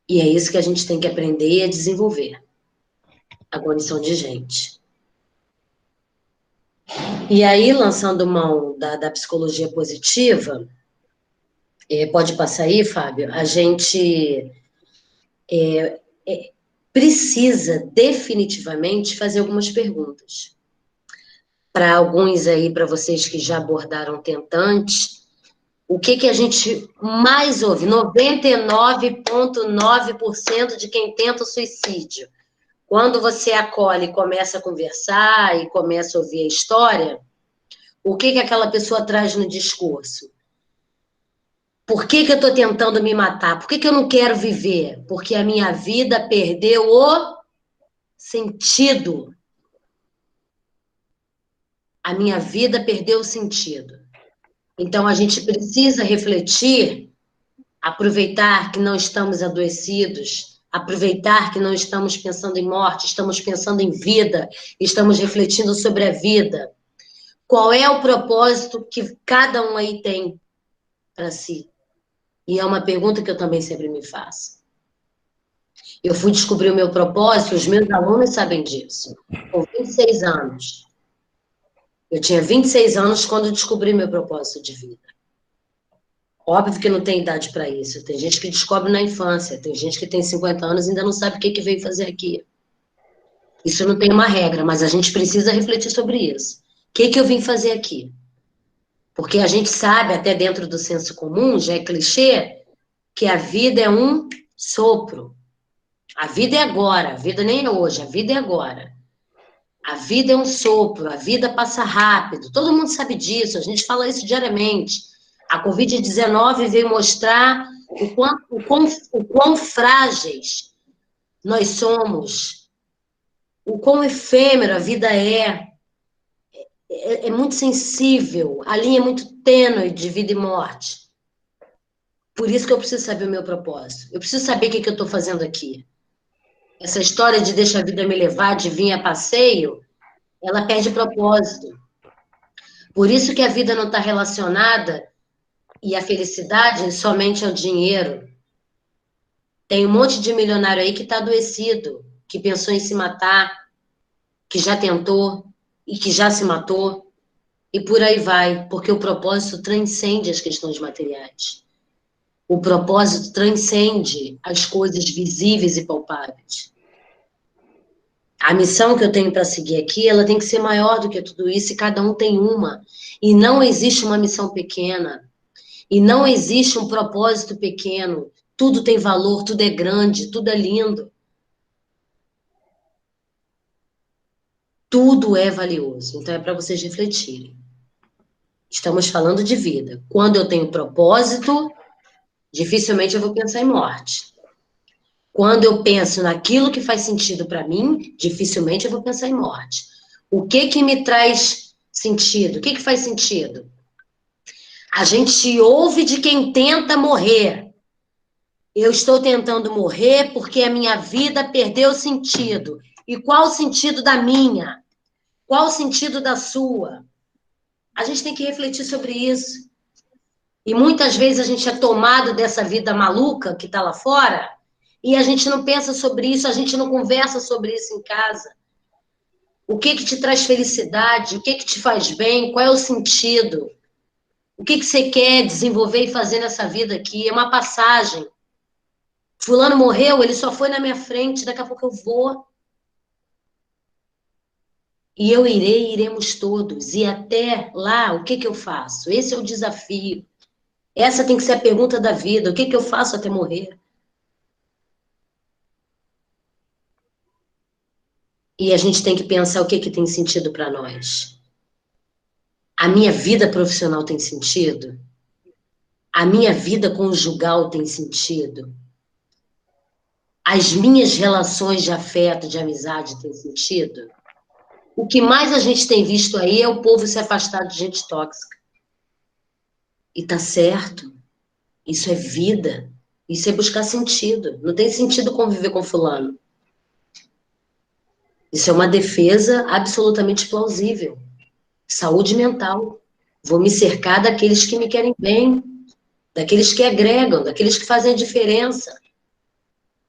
E é isso que a gente tem que aprender e a desenvolver. A condição de gente. E aí, lançando mão da psicologia positiva, pode passar aí, Fábio, a gente precisa definitivamente fazer algumas perguntas. Para alguns aí, para vocês que já abordaram tentantes, o que a gente mais ouve? 99,9% de quem tenta o suicídio. Quando você acolhe e começa a conversar e começa a ouvir a história, o que aquela pessoa traz no discurso? Por que eu estou tentando me matar? Por que eu não quero viver? Porque a minha vida perdeu o sentido. A minha vida perdeu o sentido. Então, a gente precisa refletir aproveitar que não estamos adoecidos, aproveitar que não estamos pensando em morte, estamos pensando em vida, estamos refletindo sobre a vida. Qual é o propósito que cada um aí tem para si? E é uma pergunta que eu também sempre me faço. Eu fui descobrir o meu propósito, os meus alunos sabem disso, com 26 anos. Eu tinha 26 anos quando descobri meu propósito de vida. Óbvio que não tem idade para isso. Tem gente que descobre na infância, tem gente que tem 50 anos e ainda não sabe o que veio fazer aqui. Isso não tem uma regra, mas a gente precisa refletir sobre isso. O que eu vim fazer aqui? Porque a gente sabe, até dentro do senso comum, já é clichê, que a vida é um sopro. A vida é agora, a vida nem é hoje, a vida é agora. A vida é um sopro, a vida passa rápido. Todo mundo sabe disso, a gente fala isso diariamente. A Covid-19 veio mostrar o quão frágeis nós somos, o quão efêmero a vida é. É muito sensível, a linha é muito tênue de vida e morte. Por isso que eu preciso saber o meu propósito. Eu preciso saber o que eu estou fazendo aqui. Essa história de deixar a vida me levar, de vir a passeio, ela perde propósito. Por isso que a vida não está relacionada, e a felicidade, somente ao dinheiro. Tem um monte de milionário aí que está adoecido, que pensou em se matar, que já tentou e que já se matou. E por aí vai, porque o propósito transcende as questões materiais. O propósito transcende as coisas visíveis e palpáveis. A missão que eu tenho para seguir aqui, ela tem que ser maior do que tudo isso, e cada um tem uma. E não existe uma missão pequena. E não existe um propósito pequeno. Tudo tem valor, tudo é grande, tudo é lindo. Tudo é valioso. Então é para vocês refletirem. Estamos falando de vida. Quando eu tenho propósito, dificilmente eu vou pensar em morte. Quando eu penso naquilo que faz sentido para mim, dificilmente eu vou pensar em morte. O que me traz sentido? O que faz sentido? A gente ouve de quem tenta morrer. Eu estou tentando morrer porque a minha vida perdeu sentido. E qual o sentido da minha? Qual o sentido da sua? A gente tem que refletir sobre isso. E muitas vezes a gente é tomado dessa vida maluca que está lá fora e a gente não pensa sobre isso, a gente não conversa sobre isso em casa. O que te traz felicidade? O que te faz bem? Qual é o sentido? O que você quer desenvolver e fazer nessa vida aqui? É uma passagem. Fulano morreu, ele só foi na minha frente, daqui a pouco eu vou. E eu iremos todos. E até lá, o que eu faço? Esse é o desafio. Essa tem que ser a pergunta da vida. O que eu faço até morrer? E a gente tem que pensar o que tem sentido para nós. A minha vida profissional tem sentido? A minha vida conjugal tem sentido? As minhas relações de afeto, de amizade têm sentido? O que mais a gente tem visto aí é o povo se afastar de gente tóxica. E tá certo. Isso é vida. Isso é buscar sentido. Não tem sentido conviver com fulano. Isso é uma defesa absolutamente plausível. Saúde mental. Vou me cercar daqueles que me querem bem, daqueles que agregam, daqueles que fazem a diferença.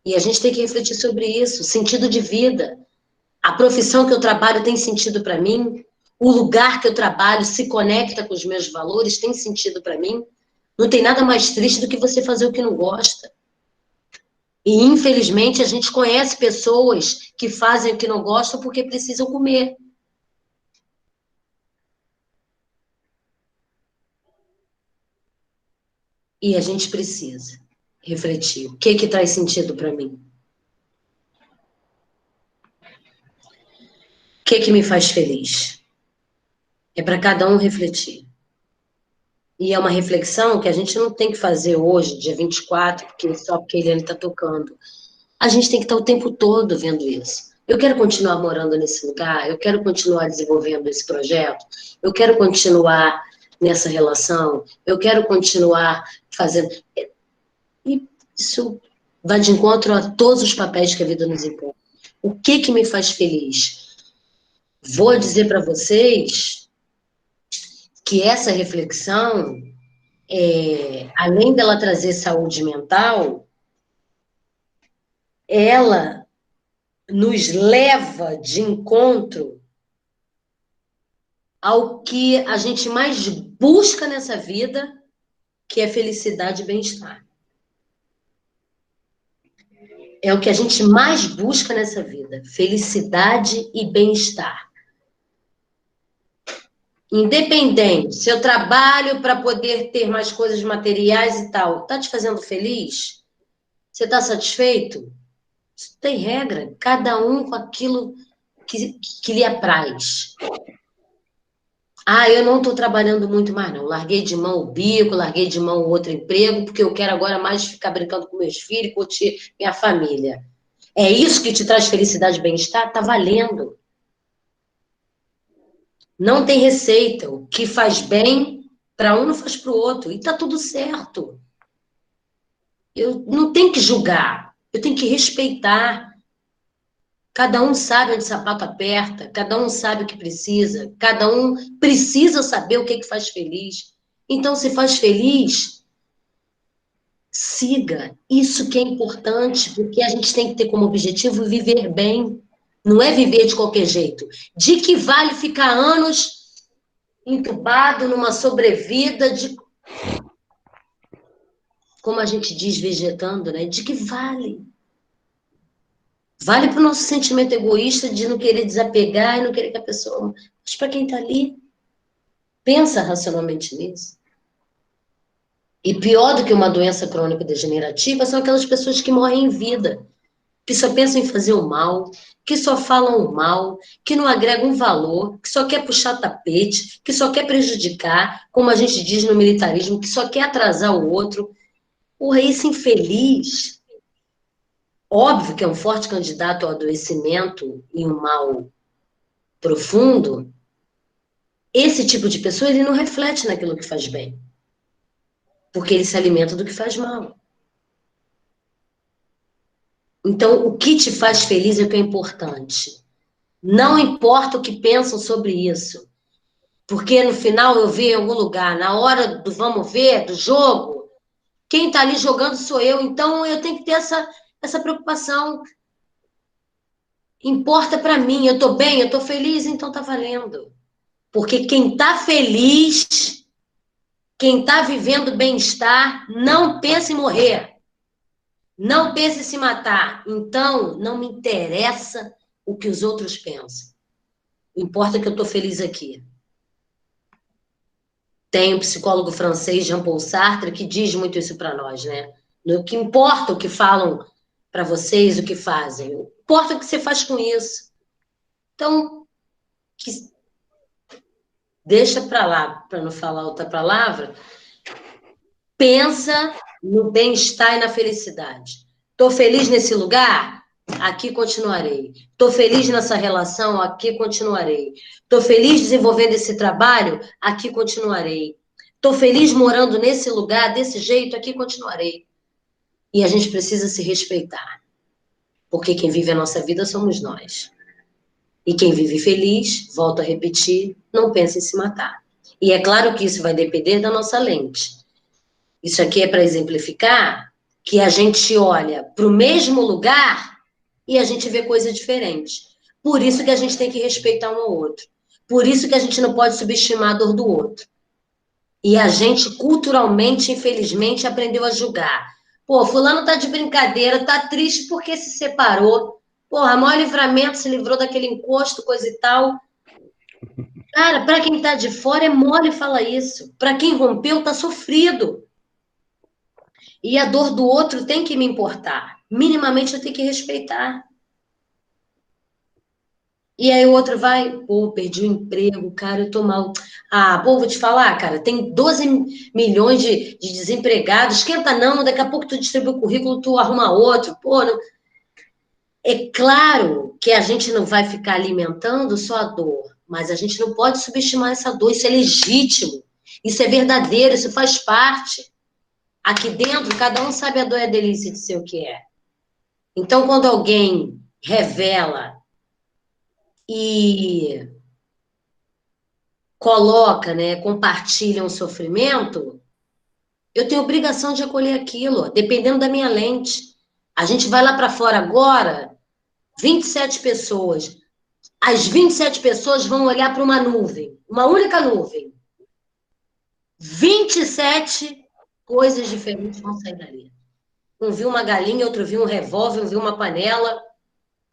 E a gente tem que refletir sobre isso. Sentido de vida. A profissão que eu trabalho tem sentido para mim? O lugar que eu trabalho se conecta com os meus valores? Tem sentido para mim? Não tem nada mais triste do que você fazer o que não gosta. E, infelizmente, a gente conhece pessoas que fazem o que não gostam porque precisam comer. E a gente precisa refletir. O que traz sentido para mim? O que me faz feliz? É para cada um refletir. E é uma reflexão que a gente não tem que fazer hoje, dia 24, só porque a Eliane está tocando. A gente tem que estar o tempo todo vendo isso. Eu quero continuar morando nesse lugar, eu quero continuar desenvolvendo esse projeto, eu quero continuar nessa relação, eu quero continuar fazendo... E isso vai de encontro a todos os papéis que a vida nos impõe. O que me faz feliz? Vou dizer para vocês que essa reflexão, além dela trazer saúde mental, ela nos leva de encontro ao que a gente mais busca nessa vida, que é felicidade e bem-estar. É o que a gente mais busca nessa vida, felicidade e bem-estar. Independente, se eu trabalho para poder ter mais coisas materiais e tal, tá te fazendo feliz? Você está satisfeito? Isso tem regra, cada um com aquilo que lhe apraz. Eu não estou trabalhando muito mais, não. Larguei de mão o bico, larguei de mão o outro emprego, porque eu quero agora mais ficar brincando com meus filhos, curtir minha família. É isso que te traz felicidade e bem-estar? Tá valendo. Não tem receita. O que faz bem para um não faz para o outro. E tá tudo certo. Eu não tenho que julgar. Eu tenho que respeitar. Cada um sabe onde o sapato aperta. Cada um sabe o que precisa. Cada um precisa saber o que faz feliz. Então, se faz feliz, siga. Isso que é importante, porque a gente tem que ter como objetivo viver bem. Não é viver de qualquer jeito. De que vale ficar anos entubado numa sobrevida de... Como a gente diz, vegetando, né? De que vale? Vale para o nosso sentimento egoísta de não querer desapegar e não querer que a pessoa... Mas para quem está ali, pensa racionalmente nisso. E pior do que uma doença crônica degenerativa são aquelas pessoas que morrem em vida, que só pensam em fazer o mal, que só falam o mal, que não agregam valor, que só quer puxar tapete, que só quer prejudicar, como a gente diz no militarismo, que só quer atrasar o outro. Porra, esse infeliz, óbvio que é um forte candidato ao adoecimento e um mal profundo, esse tipo de pessoa, ele não reflete naquilo que faz bem, porque ele se alimenta do que faz mal. Então, o que te faz feliz é o que é importante. Não importa o que pensam sobre isso. Porque no final eu vi em algum lugar, na hora do vamos ver, do jogo, quem está ali jogando sou eu. Então, eu tenho que ter essa preocupação. Importa para mim, eu estou bem, eu estou feliz, então está valendo. Porque quem está feliz, quem está vivendo bem-estar, não pensa em morrer. Não pensa em se matar. Então, não me interessa o que os outros pensam. Importa que eu estou feliz aqui. Tem um psicólogo francês, Jean-Paul Sartre, que diz muito isso para nós, né? No que importa o que falam para vocês, o que fazem. Importa o que você faz com isso. Então, deixa para lá, para não falar outra palavra. Pensa no bem-estar e na felicidade. Estou feliz nesse lugar? Aqui continuarei. Estou feliz nessa relação? Aqui continuarei. Estou feliz desenvolvendo esse trabalho? Aqui continuarei. Estou feliz morando nesse lugar, desse jeito? Aqui continuarei. E a gente precisa se respeitar. Porque quem vive a nossa vida somos nós. E quem vive feliz, volto a repetir, não pensa em se matar. E é claro que isso vai depender da nossa lente. Isso aqui é para exemplificar que a gente olha para o mesmo lugar e a gente vê coisa diferente. Por isso que a gente tem que respeitar um ao outro. Por isso que a gente não pode subestimar a dor do outro. E a gente, culturalmente, infelizmente, aprendeu a julgar. Pô, fulano tá de brincadeira, tá triste porque se separou. Porra, maior livramento, se livrou daquele encosto, coisa e tal. Cara, para quem tá de fora é mole falar isso. Para quem rompeu, tá sofrido. E a dor do outro tem que me importar. Minimamente eu tenho que respeitar. E aí o outro vai, pô, perdi o emprego, cara, eu tô mal. Vou te falar, cara, tem 12 milhões de desempregados, esquenta não, daqui a pouco tu distribui o currículo, tu arruma outro, pô. Não... É claro que a gente não vai ficar alimentando só a dor, mas a gente não pode subestimar essa dor, isso é legítimo, isso é verdadeiro, isso faz parte. aqui dentro, cada um sabe a dor e a delícia de ser o que é. Então, quando alguém revela e coloca, né, compartilha um sofrimento, eu tenho obrigação de acolher aquilo, dependendo da minha lente. A gente vai lá para fora agora, 27 pessoas. As 27 pessoas vão olhar para uma nuvem, uma única nuvem. 27 coisas diferentes vão sair dali. Um viu uma galinha, outro viu um revólver, um viu uma panela,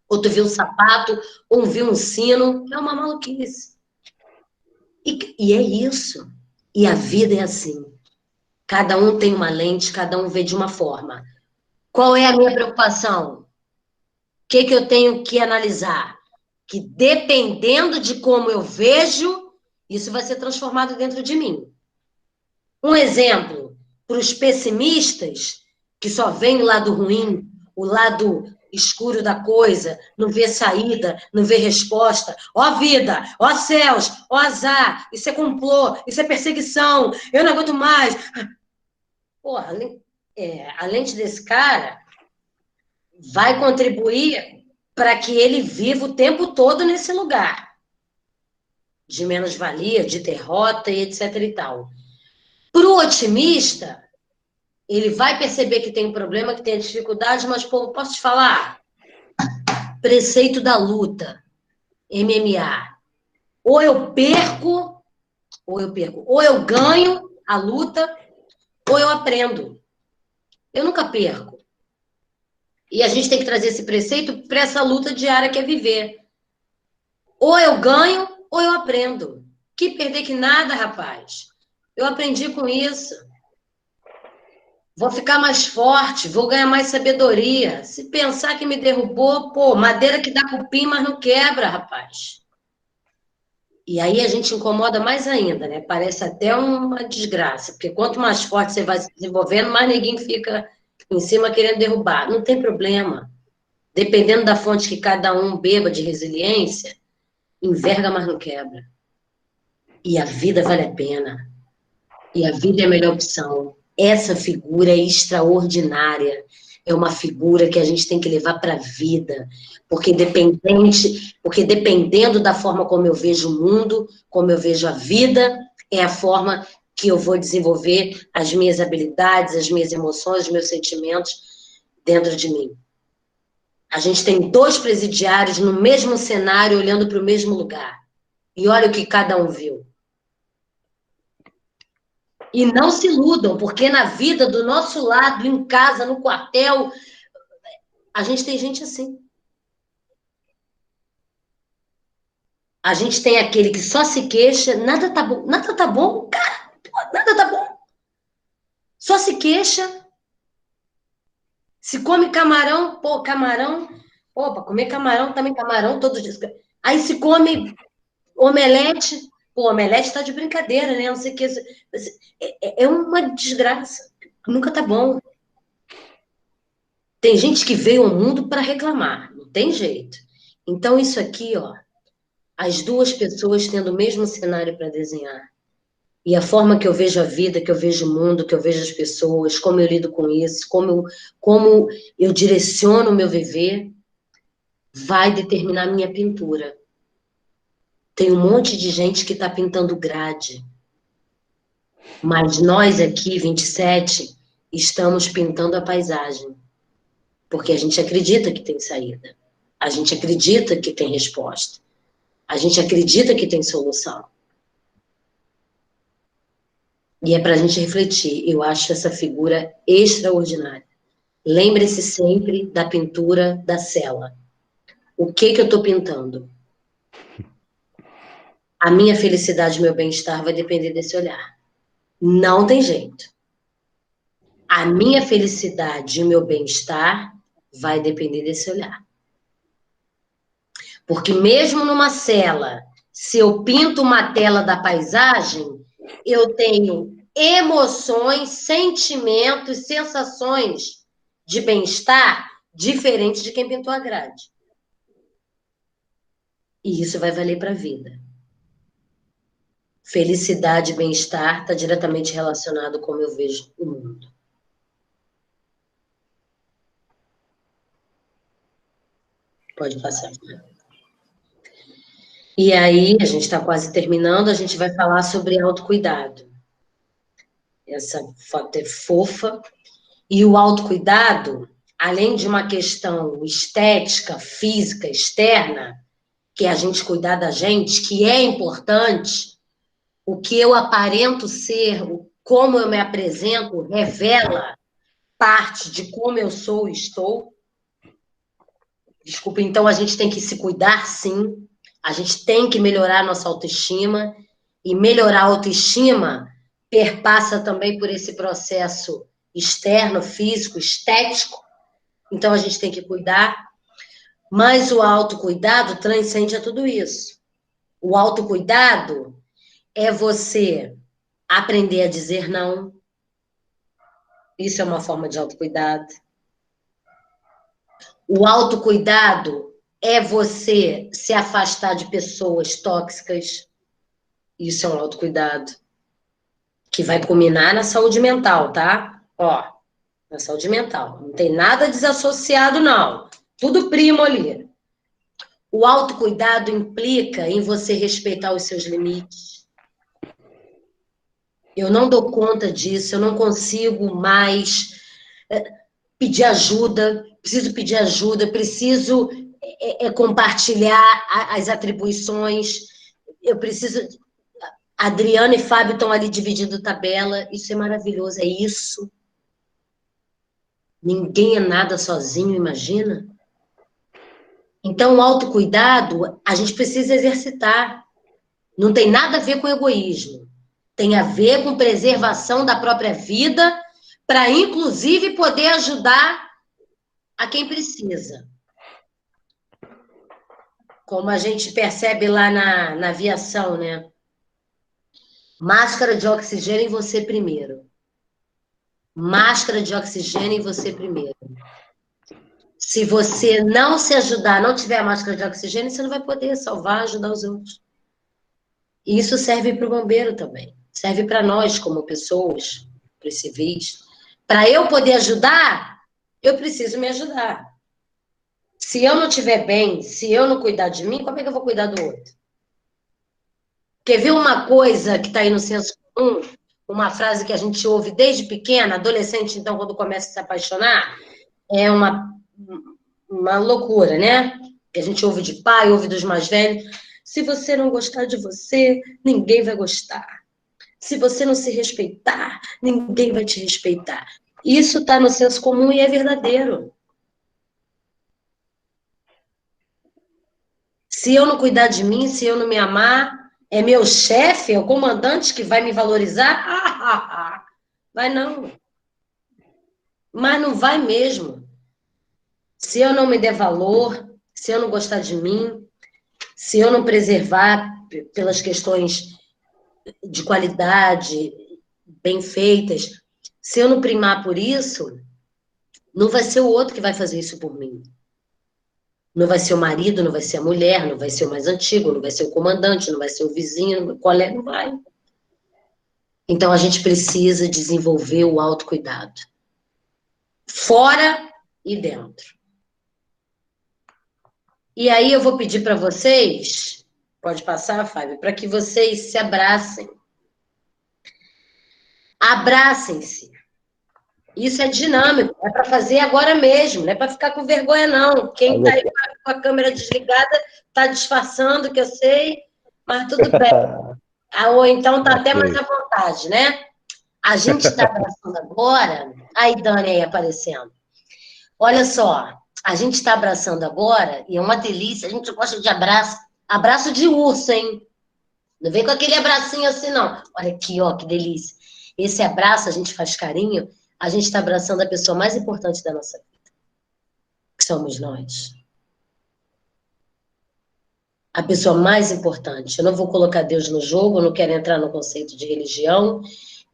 outro viu um sapato, um viu um sino. É uma maluquice. E é isso. E a vida é assim. Cada um tem uma lente, cada um vê de uma forma. Qual é a minha preocupação? O que eu tenho que analisar? Que dependendo de como eu vejo, isso vai ser transformado dentro de mim. Um exemplo, para os pessimistas, que só veem o lado ruim, o lado escuro da coisa, não vê saída, não vê resposta. Ó vida, ó céus, ó azar, isso é complô, isso é perseguição, eu não aguento mais. Porra, a lente desse cara vai contribuir para que ele viva o tempo todo nesse lugar de menos-valia, de derrota e etc e tal. Para o otimista, ele vai perceber que tem um problema, que tem dificuldade, mas, pô, posso te falar? Preceito da luta, MMA. Ou eu perco, ou eu perco. Ou eu ganho a luta, ou eu aprendo. Eu nunca perco. E a gente tem que trazer esse preceito para essa luta diária que é viver. Ou eu ganho, ou eu aprendo. Que perder que nada, rapaz. Eu aprendi com isso. Vou ficar mais forte, vou ganhar mais sabedoria. Se pensar que me derrubou, pô, madeira que dá cupim, mas não quebra, rapaz. E aí a gente incomoda mais ainda, né? Parece até uma desgraça, porque quanto mais forte você vai se desenvolvendo, mais ninguém fica em cima querendo derrubar. Não tem problema. Dependendo da fonte que cada um beba de resiliência, enverga, mas não quebra. E a vida vale a pena. E a vida é a melhor opção. Essa figura é extraordinária. É uma figura que a gente tem que levar para a vida. Porque dependendo da forma como eu vejo o mundo, como eu vejo a vida, é a forma que eu vou desenvolver as minhas habilidades, as minhas emoções, os meus sentimentos dentro de mim. A gente tem 2 presidiários no mesmo cenário, olhando para o mesmo lugar. E olha o que cada um viu. E não se iludam, porque na vida, do nosso lado, em casa, no quartel, a gente tem gente assim. A gente tem aquele que só se queixa, nada tá bom, cara, nada tá bom. Só se queixa. Se come camarão, pô, camarão, pô, para comer camarão, também camarão todos os dias. Aí se come omelete, pô, omelete tá de brincadeira, né? Não sei o que. É uma desgraça. Nunca tá bom. Tem gente que veio ao mundo para reclamar, não tem jeito. Então, isso aqui, ó, as 2 pessoas tendo o mesmo cenário para desenhar. E a forma que eu vejo a vida, que eu vejo o mundo, que eu vejo as pessoas, como eu lido com isso, como eu direciono o meu viver, vai determinar a minha pintura. Tem um monte de gente que está pintando grade. Mas nós aqui, 27, estamos pintando a paisagem. Porque a gente acredita que tem saída. A gente acredita que tem resposta. A gente acredita que tem solução. E é para a gente refletir. Eu acho essa figura extraordinária. Lembre-se sempre da pintura da cela. O que eu estou pintando? A minha felicidade, meu bem-estar vai depender desse olhar. Não tem jeito. A minha felicidade e o meu bem-estar vai depender desse olhar. Porque mesmo numa cela, se eu pinto uma tela da paisagem, eu tenho emoções, sentimentos, sensações de bem-estar diferentes de quem pintou a grade. E isso vai valer para a vida. Felicidade e bem-estar está diretamente relacionado com como eu vejo o mundo. Pode passar. E aí, a gente está quase terminando, a gente vai falar sobre autocuidado. Essa foto é fofa. E o autocuidado, além de uma questão estética, física, externa, que é a gente cuidar da gente, que é importante, o que eu aparento ser, como eu me apresento, revela parte de como eu sou e estou. Desculpa, então a gente tem que se cuidar, sim. A gente tem que melhorar a nossa autoestima. E melhorar a autoestima perpassa também por esse processo externo, físico, estético. Então a gente tem que cuidar. Mas o autocuidado transcende a tudo isso. O autocuidado é você aprender a dizer não. Isso é uma forma de autocuidado. O autocuidado é você se afastar de pessoas tóxicas. Isso é um autocuidado. Que vai culminar na saúde mental, tá? Ó, na saúde mental. Não tem nada desassociado, não. Tudo primo ali. O autocuidado implica em você respeitar os seus limites. Eu não dou conta disso, eu não consigo mais pedir ajuda, preciso pedir ajuda, preciso compartilhar as atribuições, eu preciso... Adriana e Fábio estão ali dividindo tabela, isso é maravilhoso, é isso. Ninguém é nada sozinho, imagina? Então, o autocuidado, a gente precisa exercitar. Não tem nada a ver com egoísmo. Tem a ver com preservação da própria vida, para, inclusive, poder ajudar a quem precisa. Como a gente percebe lá na aviação, né? Máscara de oxigênio em você primeiro. Máscara de oxigênio em você primeiro. Se você não se ajudar, não tiver a máscara de oxigênio, você não vai poder salvar, ajudar os outros. E isso serve para o bombeiro também. Serve para nós, como pessoas, para os civis. Para eu poder ajudar, eu preciso me ajudar. Se eu não estiver bem, se eu não cuidar de mim, como é que eu vou cuidar do outro? Quer ver uma coisa que está aí no senso comum? Uma frase que a gente ouve desde pequena, adolescente, então, quando começa a se apaixonar, é uma loucura, né? Que a gente ouve de pai, ouve dos mais velhos. Se você não gostar de você, ninguém vai gostar. Se você não se respeitar, ninguém vai te respeitar. Isso está no senso comum e é verdadeiro. Se eu não cuidar de mim, se eu não me amar, é meu chefe, é o comandante que vai me valorizar? Vai não. Mas não vai mesmo. Se eu não me der valor, se eu não gostar de mim, se eu não preservar pelas questões de qualidade, bem feitas, se eu não primar por isso, não vai ser o outro que vai fazer isso por mim. Não vai ser o marido, não vai ser a mulher, não vai ser o mais antigo, não vai ser o comandante, não vai ser o vizinho, o colega, não vai. Então, a gente precisa desenvolver o autocuidado. Fora e dentro. E aí eu vou pedir para vocês, pode passar, Fábio, para que vocês se abracem. Abracem-se. Isso é dinâmico, é para fazer agora mesmo, não é para ficar com vergonha, não. Quem está aí com a câmera desligada está disfarçando, que eu sei, mas tudo bem. Ou então está até mais à vontade, né? A gente está abraçando agora. Aí, Dani aí aparecendo. Olha só, a gente está abraçando agora, e é uma delícia, a gente gosta de abraço. Abraço de urso, hein? Não vem com aquele abracinho assim, não. Olha aqui, ó, que delícia. Esse abraço, a gente faz carinho, a gente está abraçando a pessoa mais importante da nossa vida, que somos nós. A pessoa mais importante. Eu não vou colocar Deus no jogo, eu não quero entrar no conceito de religião,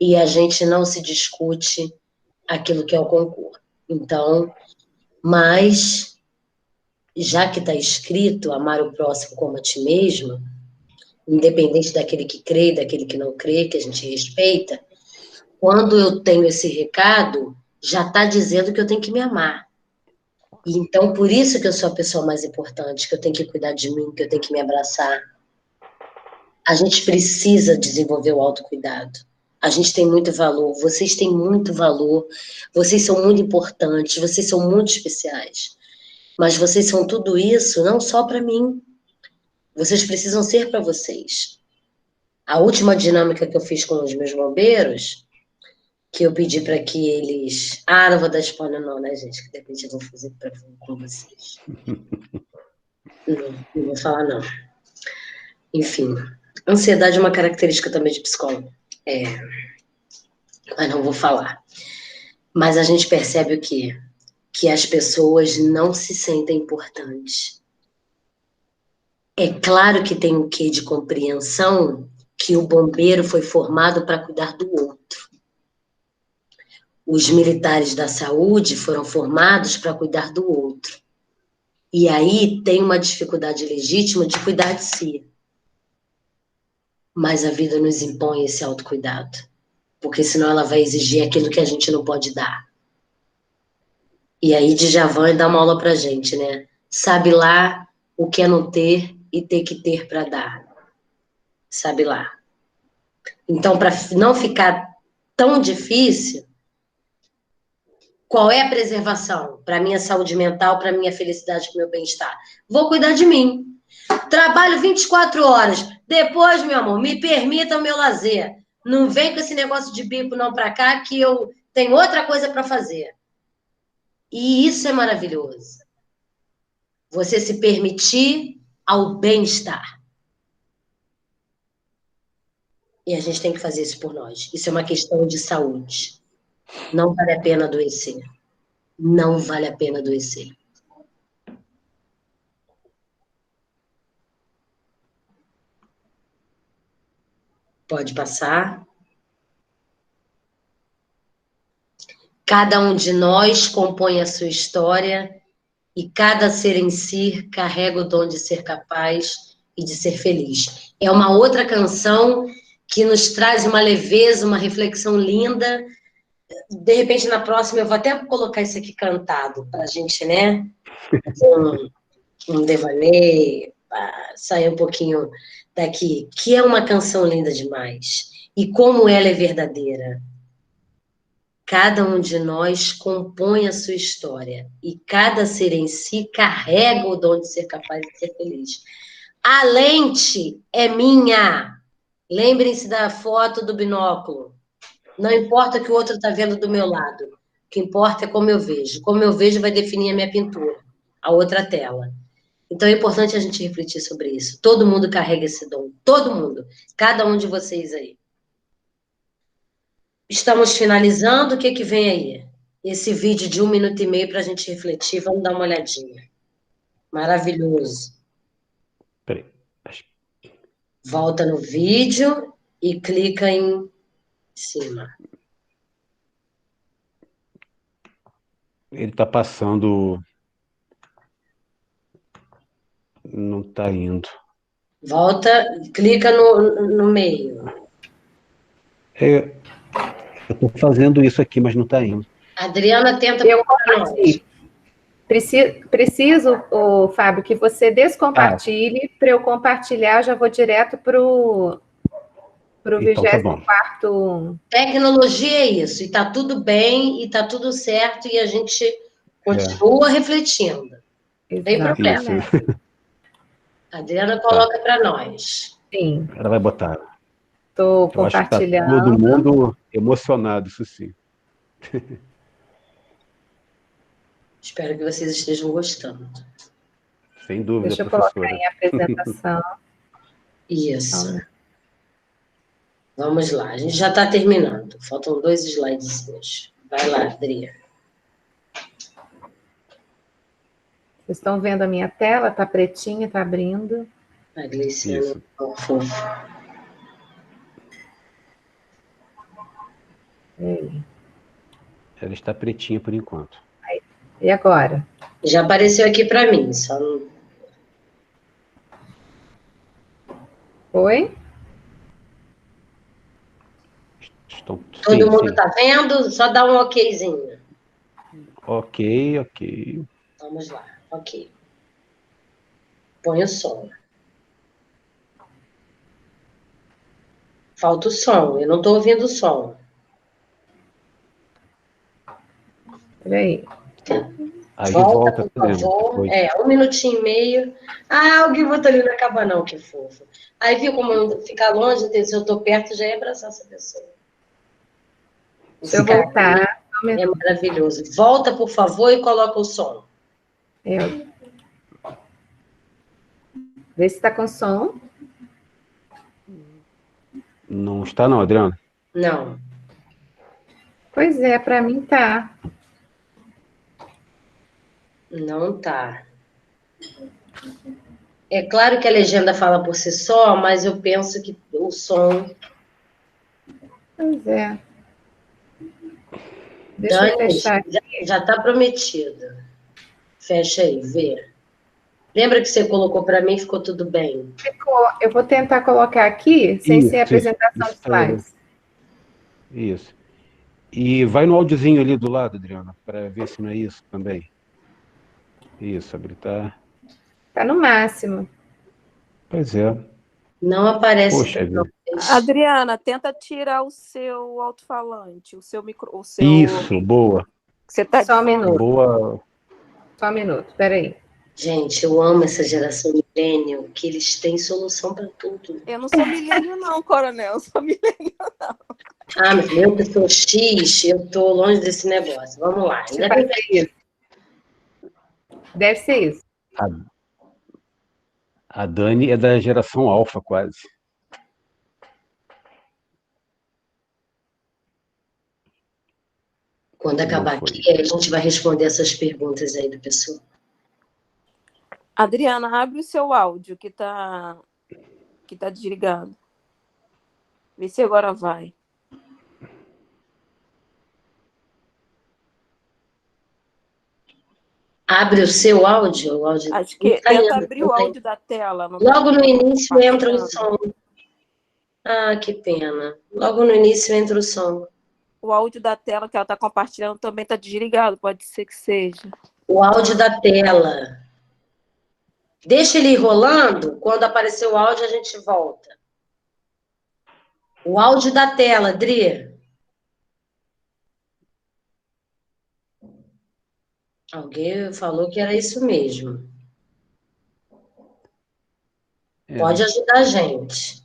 e a gente não se discute aquilo que é o concurso. Então, mas, já que está escrito, amar o próximo como a ti mesmo, independente daquele que crê e daquele que não crê, que a gente respeita, quando eu tenho esse recado, já está dizendo que eu tenho que me amar. E então, por isso que eu sou a pessoa mais importante, que eu tenho que cuidar de mim, que eu tenho que me abraçar. A gente precisa desenvolver o autocuidado. A gente tem muito valor, vocês têm muito valor, vocês são muito importantes, vocês são muito especiais. Mas vocês são tudo isso não só para mim. Vocês precisam ser para vocês. A última dinâmica que eu fiz com os meus bombeiros, que eu pedi para que eles... Ah, não vou dar spoiler não, né, gente? Que de repente eu vou fazer com vocês. Não vou falar não. Enfim, ansiedade é uma característica também de psicólogo. Mas não vou falar. Mas a gente percebe o quê? Que as pessoas não se sentem importantes. É claro que tem o quê de compreensão que o bombeiro foi formado para cuidar do outro. Os militares da saúde foram formados para cuidar do outro. E aí tem uma dificuldade legítima de cuidar de si. Mas a vida nos impõe esse autocuidado. Porque senão ela vai exigir aquilo que a gente não pode dar. E aí Djavan dá uma aula pra gente, né? Sabe lá o que é não ter e ter que ter para dar. Sabe lá. Então, para não ficar tão difícil, qual é a preservação para minha saúde mental, para minha felicidade, para o meu bem-estar? Vou cuidar de mim. Trabalho 24 horas. Depois, meu amor, me permita o meu lazer. Não vem com esse negócio de bico não para cá, que eu tenho outra coisa para fazer. E isso é maravilhoso. Você se permitir ao bem-estar. E a gente tem que fazer isso por nós. Isso é uma questão de saúde. Não vale a pena adoecer. Não vale a pena adoecer. Pode passar. Cada um de nós compõe a sua história e cada ser em si carrega o dom de ser capaz e de ser feliz. É uma outra canção que nos traz uma leveza, uma reflexão linda. De repente, na próxima, eu vou até colocar isso aqui cantado para a gente, né? Um devaneio, sair um pouquinho daqui, que é uma canção linda demais. E como ela é verdadeira. Cada um de nós compõe a sua história e cada ser em si carrega o dom de ser capaz de ser feliz. A lente é minha. Lembrem-se da foto do binóculo. Não importa o que o outro está vendo do meu lado. O que importa é como eu vejo. Como eu vejo vai definir a minha pintura, a outra tela. Então é importante a gente refletir sobre isso. Todo mundo carrega esse dom. Todo mundo. Cada um de vocês aí. Estamos finalizando. O que vem aí? Esse vídeo de 1 minuto e meio para a gente refletir. Vamos dar uma olhadinha. Maravilhoso. Peraí. Volta no vídeo e clica em cima. Ele está passando. Não está indo. Volta, clica no meio. Eu estou fazendo isso aqui, mas não está indo. Adriana, tenta Eu para nós. Preciso, Fábio, que você descompartilhe. Para eu compartilhar, eu já vou direto para o Então, tá bom. 24º. Tecnologia é isso, e está tudo bem, e está tudo certo, e a gente continua refletindo. Não tem problema. Isso. A Adriana coloca para nós. Sim. Ela vai botar. Estou Eu acho que tá compartilhando. todo mundo emocionado, isso sim. Espero que vocês estejam gostando. Sem dúvida, Deixa eu professora. colocar em apresentação. Isso. Vamos lá, a gente já está terminando. Faltam 2 slides hoje. Vai lá, Adriana. Vocês estão vendo a minha tela? Está pretinha, está abrindo. A Gleiciana, fofa. Ela está pretinha por enquanto. E agora? Já apareceu aqui para mim, só não... Oi? Todo mundo está vendo? Só dá um okzinho. Ok. Vamos lá, ok. Põe o som. Falta o som, eu não estou ouvindo o som. Peraí. Aí Volta, por Adriana, favor. depois. 1 minutinho e meio. Ah, o Guilherme ali não acaba não, que fofo. Aí viu como ficar longe, se eu estou perto, já ia abraçar essa pessoa. Deixa eu voltar. É maravilhoso. Volta, por favor, e coloca o som. Vê se está com som. Não está não, Adriana? Não. Pois é, para mim tá. Não tá. É claro que a legenda fala por si só, mas eu penso que o som... Pois é. Deixa Dani, eu fechar aqui. já está prometido. Fecha aí, vê. Lembra que você colocou para mim, ficou tudo bem? Eu vou tentar colocar aqui, sem ser apresentação de slides. Isso. E vai no áudiozinho ali do lado, Adriana, para ver se não é isso também. Isso, habilitar. Tá no máximo. Pois é. Não aparece. Poxa vida. Adriana, tenta tirar o seu alto-falante, o seu micro, o seu... Isso, boa. Você tá Só um minuto. Boa. Só um minuto, peraí. Gente, eu amo essa geração milênio, que eles têm solução para tudo. Eu não sou milênio não, coronel, eu sou milênio não. Ah, mas eu que sou X, eu tô longe desse negócio. Vamos lá. Ainda bem que... Deve ser isso. A Dani é da geração alfa, quase. Quando acabar aqui, a gente vai responder essas perguntas aí do pessoal. Adriana, abre o seu áudio que tá desligado. Vê se agora vai. Abre o seu áudio? O áudio... Acho que tenta abrir o áudio da tela. Logo no início entra o som. Ah, que pena. Logo no início entra o som. O áudio da tela que ela está compartilhando também está desligado, pode ser que seja. O áudio da tela. Deixa ele ir rolando, quando aparecer o áudio a gente volta. O áudio da tela, Dri. Alguém falou que era isso mesmo. Pode ajudar a gente.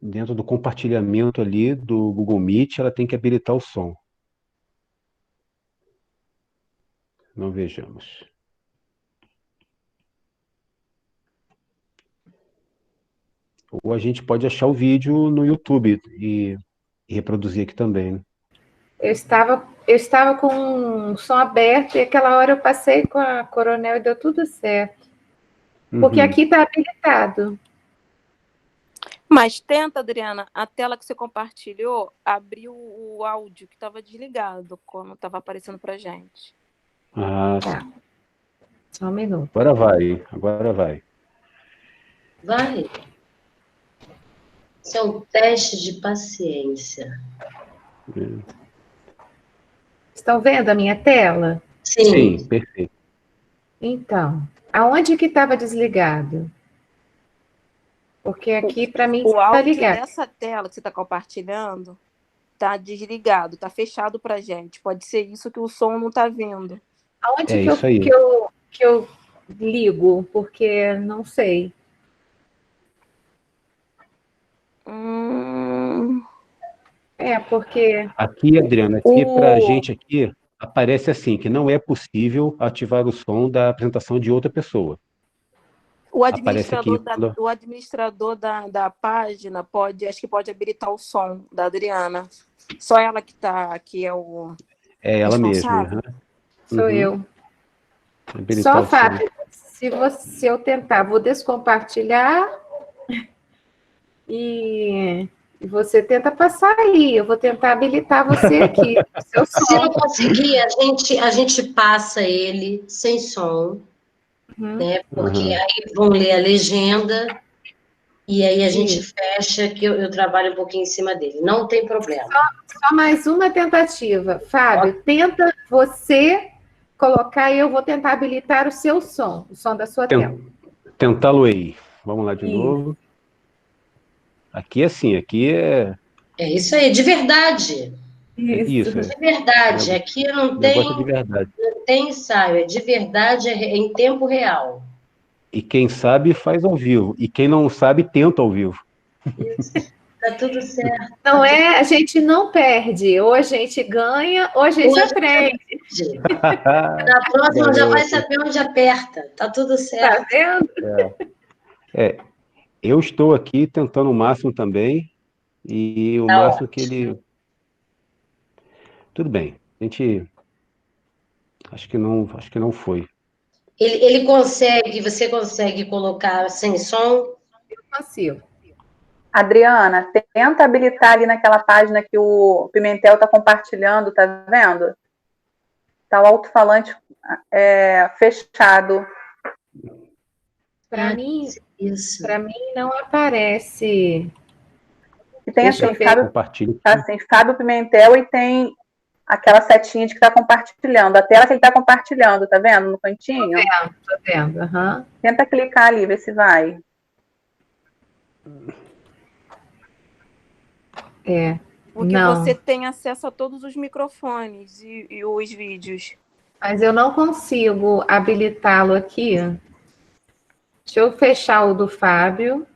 Dentro do compartilhamento ali do Google Meet, ela tem que habilitar o som. Não vejamos. Ou a gente pode achar o vídeo no YouTube e reproduzir aqui também, né? Eu estava com o som aberto e aquela hora eu passei com a Coronel e deu tudo certo. Porque aqui está habilitado. Mas tenta, Adriana, a tela que você compartilhou abriu o áudio que estava desligado quando estava aparecendo para gente. Ah, tá. Só um minuto. Agora vai. Vai. Isso é um teste de paciência. Estão vendo a minha tela? Sim, perfeito. Então, aonde que estava desligado? Porque aqui, para mim, o áudio ligado. Dessa tela que você está compartilhando está desligado, está fechado para gente. Pode ser isso que o som não está vindo. Aonde que eu ligo? Porque não sei. Porque... Aqui, Adriana, para a gente aqui, aparece assim, que não é possível ativar o som da apresentação de outra pessoa. O administrador da página acho que pode habilitar o som da Adriana. Só ela que é o É ela mesma. Sou eu. Só, Fábio, se eu tentar, vou descompartilhar e você tenta passar aí. Eu vou tentar habilitar você aqui. Seu som. Se não conseguir, a gente passa ele sem som. Né? Porque aí vão ler a legenda e aí a gente fecha, que eu trabalho um pouquinho em cima dele. Não tem problema. Só mais uma tentativa. Fábio, tenta você colocar e eu vou tentar habilitar o seu som, o som da sua tela. Tentá-lo-ei. Vamos lá de novo. Aqui é assim, aqui é... É isso aí, de verdade. Isso, De verdade. Aqui não negócio de verdade. tem ensaio, é de verdade, é em tempo real. E quem sabe faz ao vivo. E quem não sabe, tenta ao vivo. Isso. Tá tudo certo. Não é, a gente não perde. Ou a gente ganha, ou a gente aprende. Na próxima já vai saber onde aperta. Tá tudo certo. Tá vendo? Eu estou aqui tentando o máximo também. E o Tá máximo ótimo. que ele... Tudo bem. A gente... Acho que não foi. Ele consegue, você consegue colocar sem som? Eu consigo. Adriana, tenta habilitar ali naquela página que o Pimentel está compartilhando, tá vendo? Tá o alto-falante fechado. Para mim não aparece. E tem assim, Compartilhe. Fábio Pimentel e tem aquela setinha de que está compartilhando. A tela que ele está compartilhando, tá vendo? No cantinho? Tô vendo. Uhum. Tenta clicar ali, ver se vai. Porque não. você tem acesso a todos os microfones e os vídeos. Mas eu não consigo habilitá-lo aqui. Deixa eu fechar o do Fábio.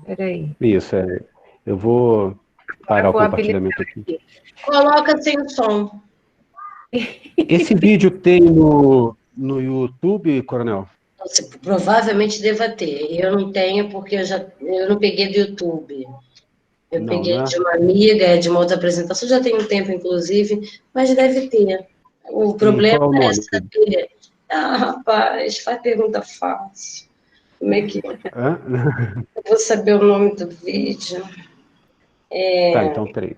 Peraí. Isso, eu vou parar o compartilhamento aqui. Coloca sem o som. Esse vídeo tem no YouTube, Coronel? Você provavelmente deva ter. Eu não tenho porque eu não peguei do YouTube. Eu peguei de uma amiga, de uma outra apresentação, já tem um tempo, inclusive, mas deve ter. O problema é saber. Rapaz, faz pergunta fácil. Como é que... Eu vou saber o nome do vídeo. Tá, então, peraí.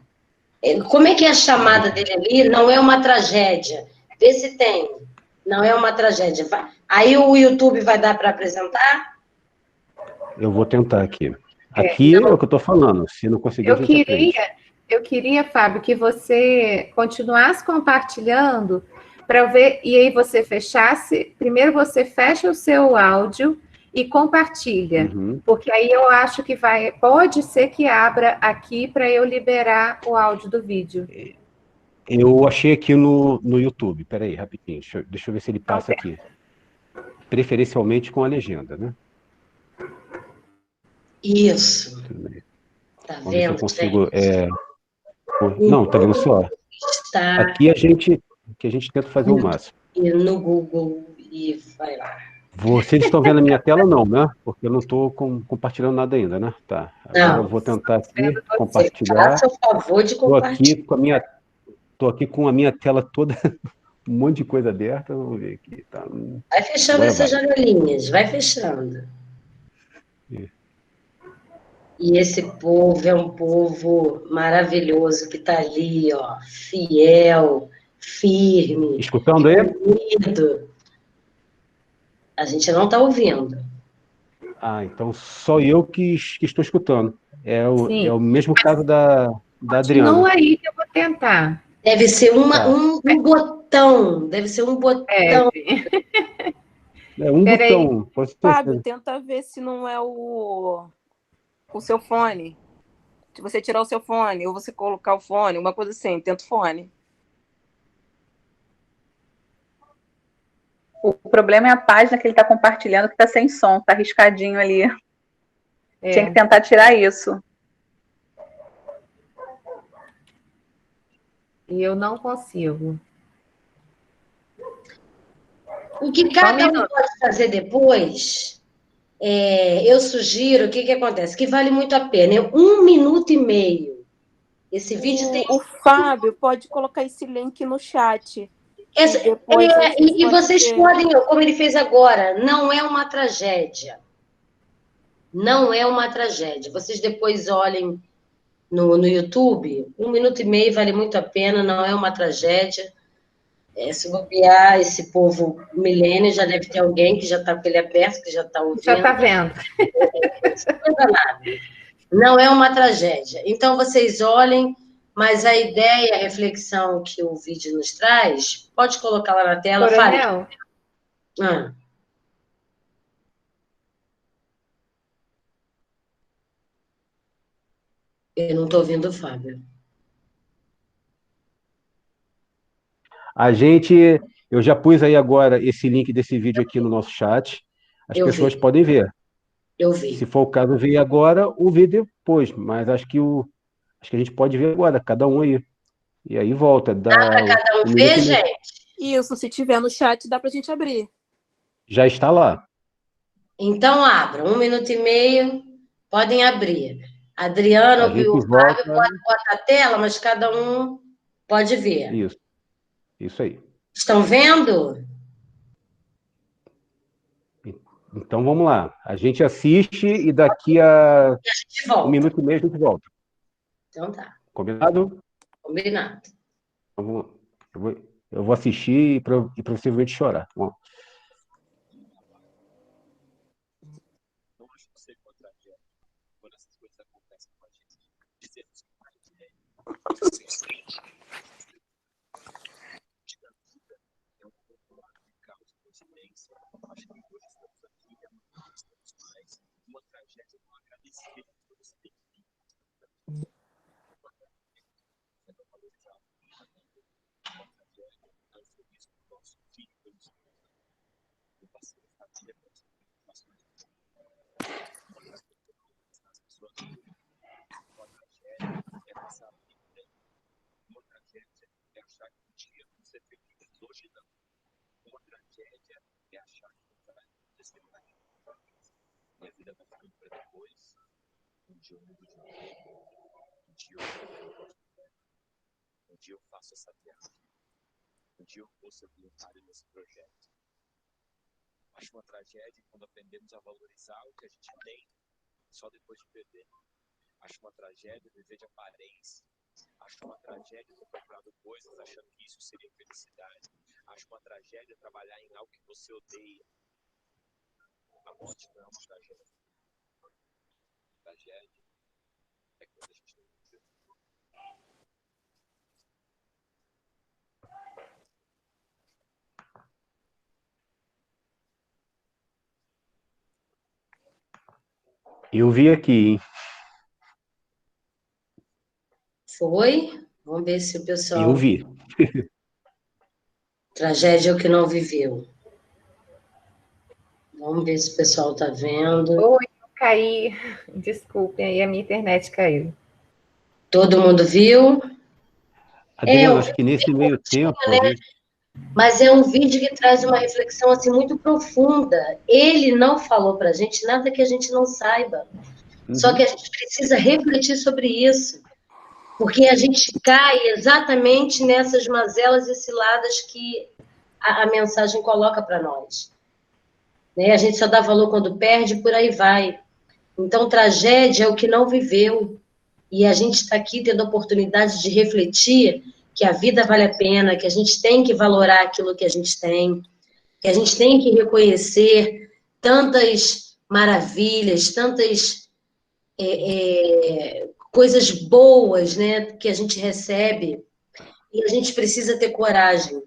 Como é que é a chamada dele ali? Não é uma tragédia. Vê se tem. Não é uma tragédia. Aí o YouTube vai dar para apresentar? Eu vou tentar aqui. Aqui é o que eu estou falando. Se não conseguir, eu queria, Fábio, que você continuasse compartilhando para eu ver, e aí você fechasse. Primeiro você fecha o seu áudio e compartilha. Porque aí eu acho que pode ser que abra aqui para eu liberar o áudio do vídeo. Eu achei aqui no YouTube. Peraí, rapidinho. Deixa eu ver se ele passa aqui. Preferencialmente com a legenda, né? Isso. Tá Vamos ver se eu consigo... Não, tá vendo só? Aqui a gente tenta fazer o máximo. E no Google e vai lá. Vocês estão vendo a minha tela, não, né? Porque eu não estou compartilhando nada ainda, né? Tá. Agora eu vou tentar aqui compartilhar. Faça o favor de compartilhar. Estou aqui com a minha tela toda, um monte de coisa aberta. Vamos ver aqui. Tá. Vai fechando essas janelinhas, vai fechando. E esse povo é um povo maravilhoso que está ali, ó, fiel, firme. Escutando aí? Unido. A gente não está ouvindo. Então só eu que estou escutando. É o mesmo caso da Adriana. Não aí que eu vou tentar. Deve ser um botão. Deve ser um botão. Um botão. Fábio, tenta ver se não é o seu fone. Se você tirar o seu fone, ou você colocar o fone, uma coisa assim, tenta o fone. O problema é a página que ele está compartilhando, que está sem som, está riscadinho ali. Tinha que tentar tirar isso. E eu não consigo. O que cada um pode fazer depois, eu sugiro, o que acontece? Que vale muito a pena. 1 minuto e meio. Esse vídeo tem... O Fábio pode colocar esse link no chat. E vocês podem, como ele fez agora, não é uma tragédia. Não é uma tragédia. Vocês depois olhem no YouTube, 1 minuto e meio vale muito a pena, não é uma tragédia. Se bobear, esse povo milênio, já deve ter alguém que já está com ele aberto, que já está ouvindo. Já está vendo. Não é uma tragédia. Então, vocês olhem, mas a ideia, a reflexão que o vídeo nos traz, pode colocar lá na tela, fale. Coronel, Ah. Eu não estou ouvindo o Fábio. Eu já pus aí agora esse link desse vídeo aqui no nosso chat. As Eu pessoas vi. podem ver. Eu vi. Se for o caso, ver agora ou ver depois. Mas acho que a gente pode ver agora, cada um aí. E aí volta. Dá para cada um ver, gente? Isso, se tiver no chat, dá para a gente abrir. Já está lá. Então, abram. 1 minuto e meio. Podem abrir. Adriano e o Fábio podem botar a tela, mas cada um pode ver. Isso aí. Estão vendo? Então vamos lá. A gente assiste e daqui a E a gente volta. 1 minuto e meio a gente volta. Então tá. Combinado? Combinado. Então, eu vou assistir e possivelmente chorar. Bom. Um dia eu faço essa viagem. Um dia eu vou ser voluntário nesse projeto. Acho uma tragédia quando aprendemos a valorizar o que a gente tem só depois de perder. Acho uma tragédia viver de aparência. Acho uma tragédia ter comprado coisas achando que isso seria felicidade. Acho uma tragédia trabalhar em algo que você odeia. A morte não é uma tragédia. A tragédia é quando a gente não vive. Eu vi aqui, hein? Foi? Vamos ver se o pessoal... Eu vi. Tragédia é o que não viveu. Vamos ver se o pessoal está vendo. Oi, eu caí. Desculpem, aí a minha internet caiu. Todo mundo viu? Adriano, acho que nesse meio tempo... Né? Mas é um vídeo que traz uma reflexão assim, muito profunda. Ele não falou para a gente nada que a gente não saiba. Só que a gente precisa refletir sobre isso. Porque a gente cai exatamente nessas mazelas e ciladas que a mensagem coloca para nós. Né? A gente só dá valor quando perde, por aí vai. Então, tragédia é o que não viveu. E a gente está aqui tendo a oportunidade de refletir que a vida vale a pena, que a gente tem que valorar aquilo que a gente tem, que a gente tem que reconhecer tantas maravilhas, tantas coisas boas, né, que a gente recebe. E a gente precisa ter coragem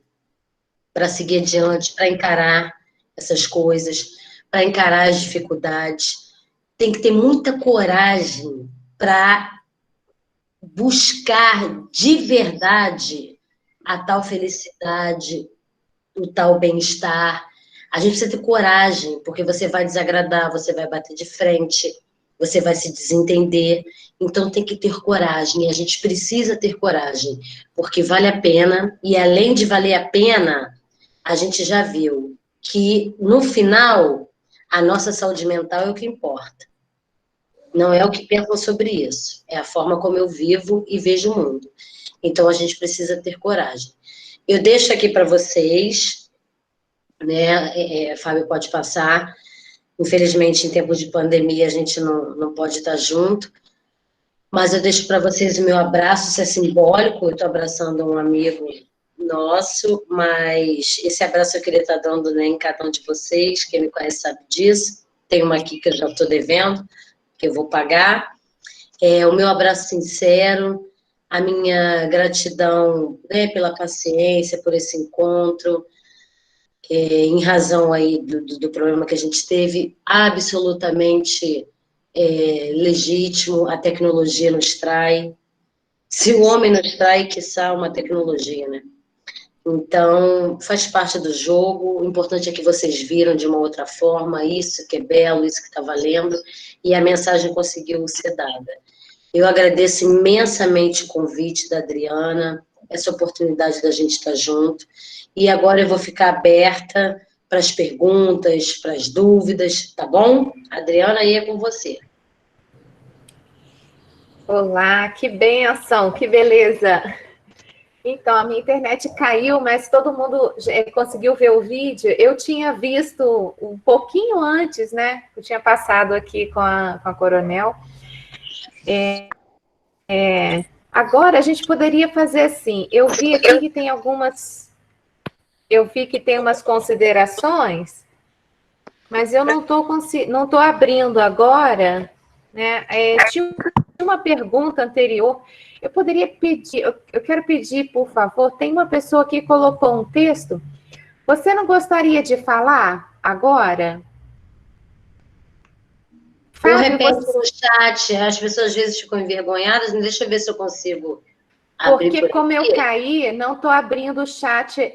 para seguir adiante, para encarar essas coisas, para encarar as dificuldades. Tem que ter muita coragem para buscar de verdade a tal felicidade, o tal bem-estar. A gente precisa ter coragem, porque você vai desagradar, você vai bater de frente, você vai se desentender. Então tem que ter coragem, e a gente precisa ter coragem, porque vale a pena, e além de valer a pena, a gente já viu que, no final, a nossa saúde mental é o que importa. Não é o que pensam sobre isso, é a forma como eu vivo e vejo o mundo. Então, a gente precisa ter coragem. Eu deixo aqui para vocês, né, Fábio pode passar, infelizmente, em tempos de pandemia, a gente não pode estar junto, mas eu deixo para vocês o meu abraço, isso é simbólico, eu estou abraçando um amigo nosso, mas esse abraço eu queria estar dando, né, em cada um de vocês, quem me conhece sabe disso, tem uma aqui que eu já estou devendo, que eu vou pagar. O meu abraço sincero, a minha gratidão, né, pela paciência, por esse encontro, em razão aí do problema que a gente teve, absolutamente legítimo, a tecnologia nos trai. Se o homem nos trai, quiçá uma tecnologia, né? Então, faz parte do jogo, o importante é que vocês viram de uma outra forma, isso que é belo, isso que está valendo, e a mensagem conseguiu ser dada. Eu agradeço imensamente o convite da Adriana, essa oportunidade da gente estar junto, e agora eu vou ficar aberta para as perguntas, para as dúvidas, tá bom? Adriana, aí é com você. Olá, que bênção, que beleza. Então, a minha internet caiu, mas todo mundo conseguiu ver o vídeo. Eu tinha visto um pouquinho antes, né? Eu tinha passado aqui com a Coronel. Agora, a gente poderia fazer assim. Eu vi aqui que tem algumas... Eu vi que tem umas considerações, mas eu não tô abrindo agora, né? Tinha uma pergunta anterior. Eu poderia pedir, eu quero pedir, por favor, tem uma pessoa que colocou um texto. Você não gostaria de falar agora? Eu Fábio, repito no chat, as pessoas às vezes ficam envergonhadas, deixa eu ver se eu consigo abrir porque por como eu aqui. caí, não estou abrindo o chat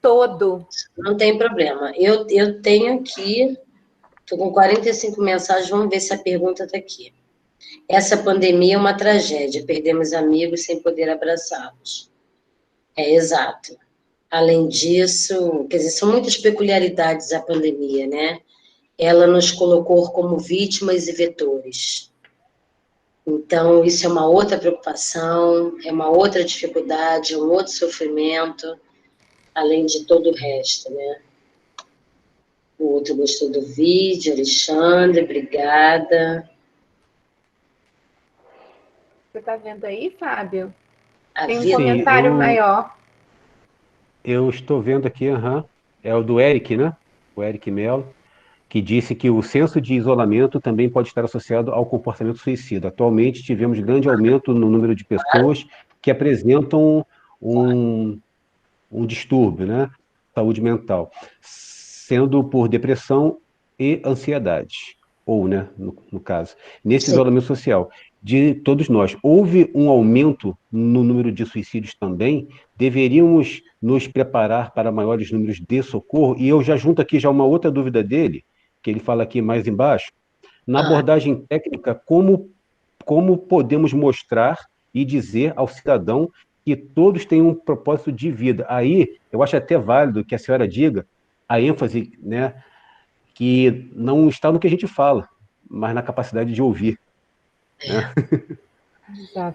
todo. Não tem problema. Eu tenho aqui, estou com 45 mensagens, vamos ver se a pergunta está aqui. Essa pandemia é uma tragédia, perdemos amigos sem poder abraçá-los. É exato. Além disso, quer dizer, são muitas peculiaridades a pandemia, né? Ela nos colocou como vítimas e vetores. Então, isso é uma outra preocupação, é uma outra dificuldade, um outro sofrimento, além de todo o resto, né? O outro gostou do vídeo, Alexandre, obrigada. Você está vendo aí, Fábio? A Tem um vida... comentário maior. Eu estou vendo aqui, é o do Eric, né? O Eric Mello, que disse que o senso de isolamento também pode estar associado ao comportamento suicida. Atualmente, tivemos grande aumento no número de pessoas que apresentam um distúrbio, né? Saúde mental, sendo por depressão e ansiedade, ou, né, no caso, nesse Sim. isolamento social de todos nós. Houve um aumento no número de suicídios também, deveríamos nos preparar para maiores números de socorro, e eu já junto aqui já uma outra dúvida dele, que ele fala aqui mais embaixo, na abordagem técnica, como podemos mostrar e dizer ao cidadão que todos têm um propósito de vida. Aí, eu acho até válido que a senhora diga a ênfase, né, que não está no que a gente fala, mas na capacidade de ouvir. Né?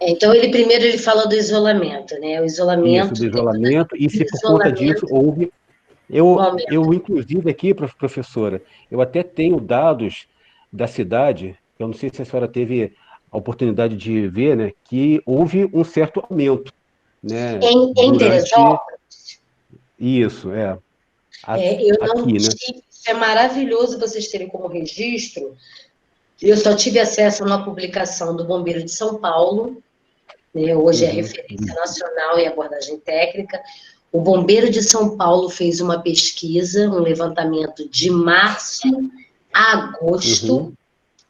Então, ele fala do isolamento, né? O isolamento... Isso, do isolamento, e se por conta disso houve... Eu inclusive, aqui, professora, eu até tenho dados da cidade, eu não sei se a senhora teve a oportunidade de ver, né, que houve um certo aumento, né, em Teresópolis? Isso, eu não aqui, né? tive, isso é maravilhoso vocês terem como registro. Eu só tive acesso a uma publicação do Bombeiro de São Paulo, né, hoje é referência nacional em abordagem técnica. O Bombeiro de São Paulo fez uma pesquisa, um levantamento de março a agosto.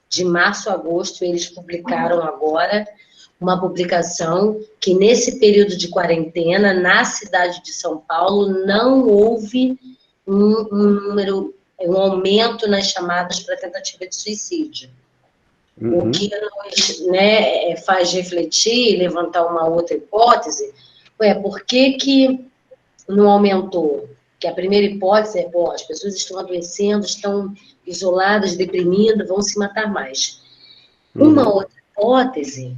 De março a agosto, eles publicaram agora uma publicação que, nesse período de quarentena, na cidade de São Paulo, não houve um aumento nas chamadas para tentativa de suicídio. O que nos, né, faz refletir, levantar uma outra hipótese, por que não aumentou? Que a primeira hipótese é, as pessoas estão adoecendo, estão isoladas, deprimindo, vão se matar mais. Uma outra hipótese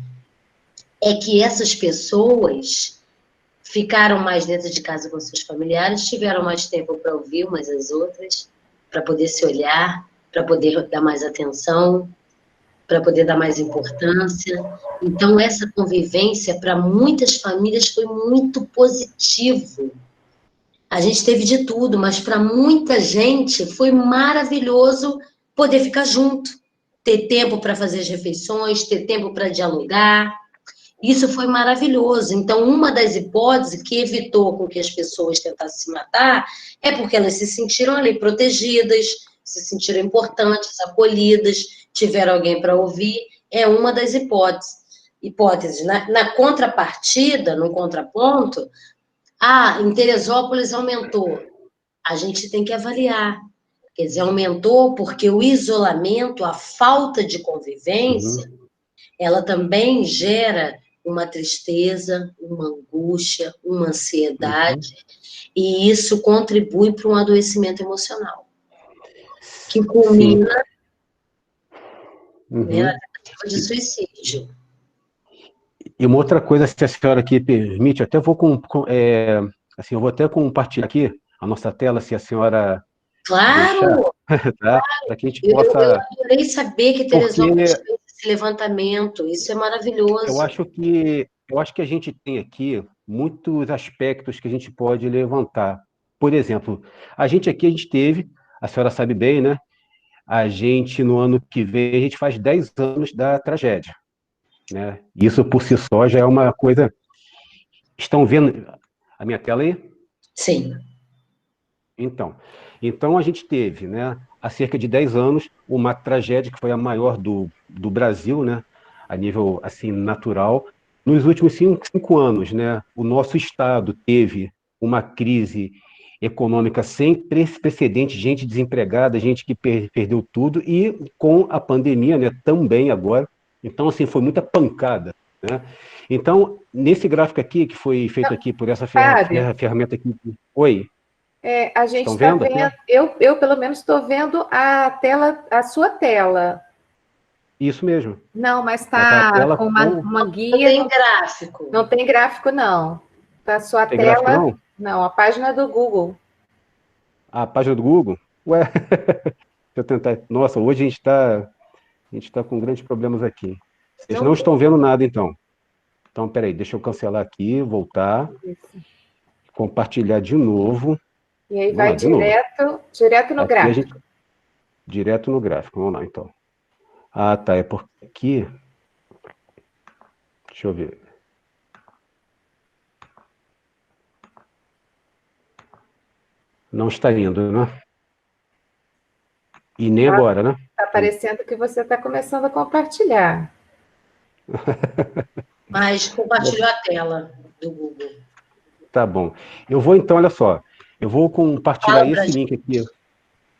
é que essas pessoas ficaram mais dentro de casa com seus familiares, tiveram mais tempo para ouvir umas às outras, para poder se olhar, para poder dar mais atenção, para poder dar mais importância. Então, essa convivência, para muitas famílias, foi muito positivo. A gente teve de tudo, mas para muita gente foi maravilhoso poder ficar junto, ter tempo para fazer as refeições, ter tempo para dialogar. Isso foi maravilhoso. Então, uma das hipóteses que evitou com que as pessoas tentassem se matar é porque elas se sentiram ali protegidas, se sentiram importantes, acolhidas, tiveram alguém para ouvir. É uma das hipóteses. Na contrapartida, no contraponto, em Teresópolis aumentou. A gente tem que avaliar. Quer dizer, aumentou porque o isolamento, a falta de convivência, ela também gera uma tristeza, uma angústia, uma ansiedade, e isso contribui para um adoecimento emocional, que culmina na tentativa de suicídio. E uma outra coisa, se a senhora aqui permite, eu até vou assim, eu vou até compartilhar aqui a nossa tela, se a senhora Claro! deixar, tá? Para que a gente Eu possa... adorei saber que Teresópolis fez esse levantamento, isso é maravilhoso. Eu acho que a gente tem aqui muitos aspectos que a gente pode levantar. Por exemplo, a gente teve, a senhora sabe bem, né? A gente, no ano que vem, a gente faz 10 anos da tragédia, né? Isso, por si só, já é uma coisa... Estão vendo a minha tela aí? Sim. Então a gente teve, né, há cerca de 10 anos, uma tragédia que foi a maior do Brasil, né, a nível assim, natural. Nos últimos 5 anos, né, o nosso Estado teve uma crise econômica sem precedentes, gente desempregada, gente que perdeu tudo, e com a pandemia, né, também agora. Então, assim, foi muita pancada, né? Então, nesse gráfico aqui, que foi feito aqui por essa ferramenta aqui... Oi? A gente está vendo, eu pelo menos estou vendo a tela, a sua tela. Isso mesmo. Não, mas está com uma guia. Não tem gráfico. Não tem gráfico, não. Tá a sua tem tela. Gráfico, não? Não, a página do Google. A página do Google? Ué, deixa eu tentar. Nossa, hoje a gente tá com grandes problemas aqui. Vocês não estão vendo nada, então. Então, peraí, deixa eu cancelar aqui, voltar. Isso. Compartilhar de novo. E aí vai direto no gráfico. Direto no gráfico, vamos lá, então. Ah, tá, é porque aqui... Deixa eu ver. Não está indo, né? E nem agora, né? Está parecendo que você está começando a compartilhar. Mas compartilhou a tela do Google. Tá bom. Eu vou, então, olha só. Eu vou compartilhar esse link aqui.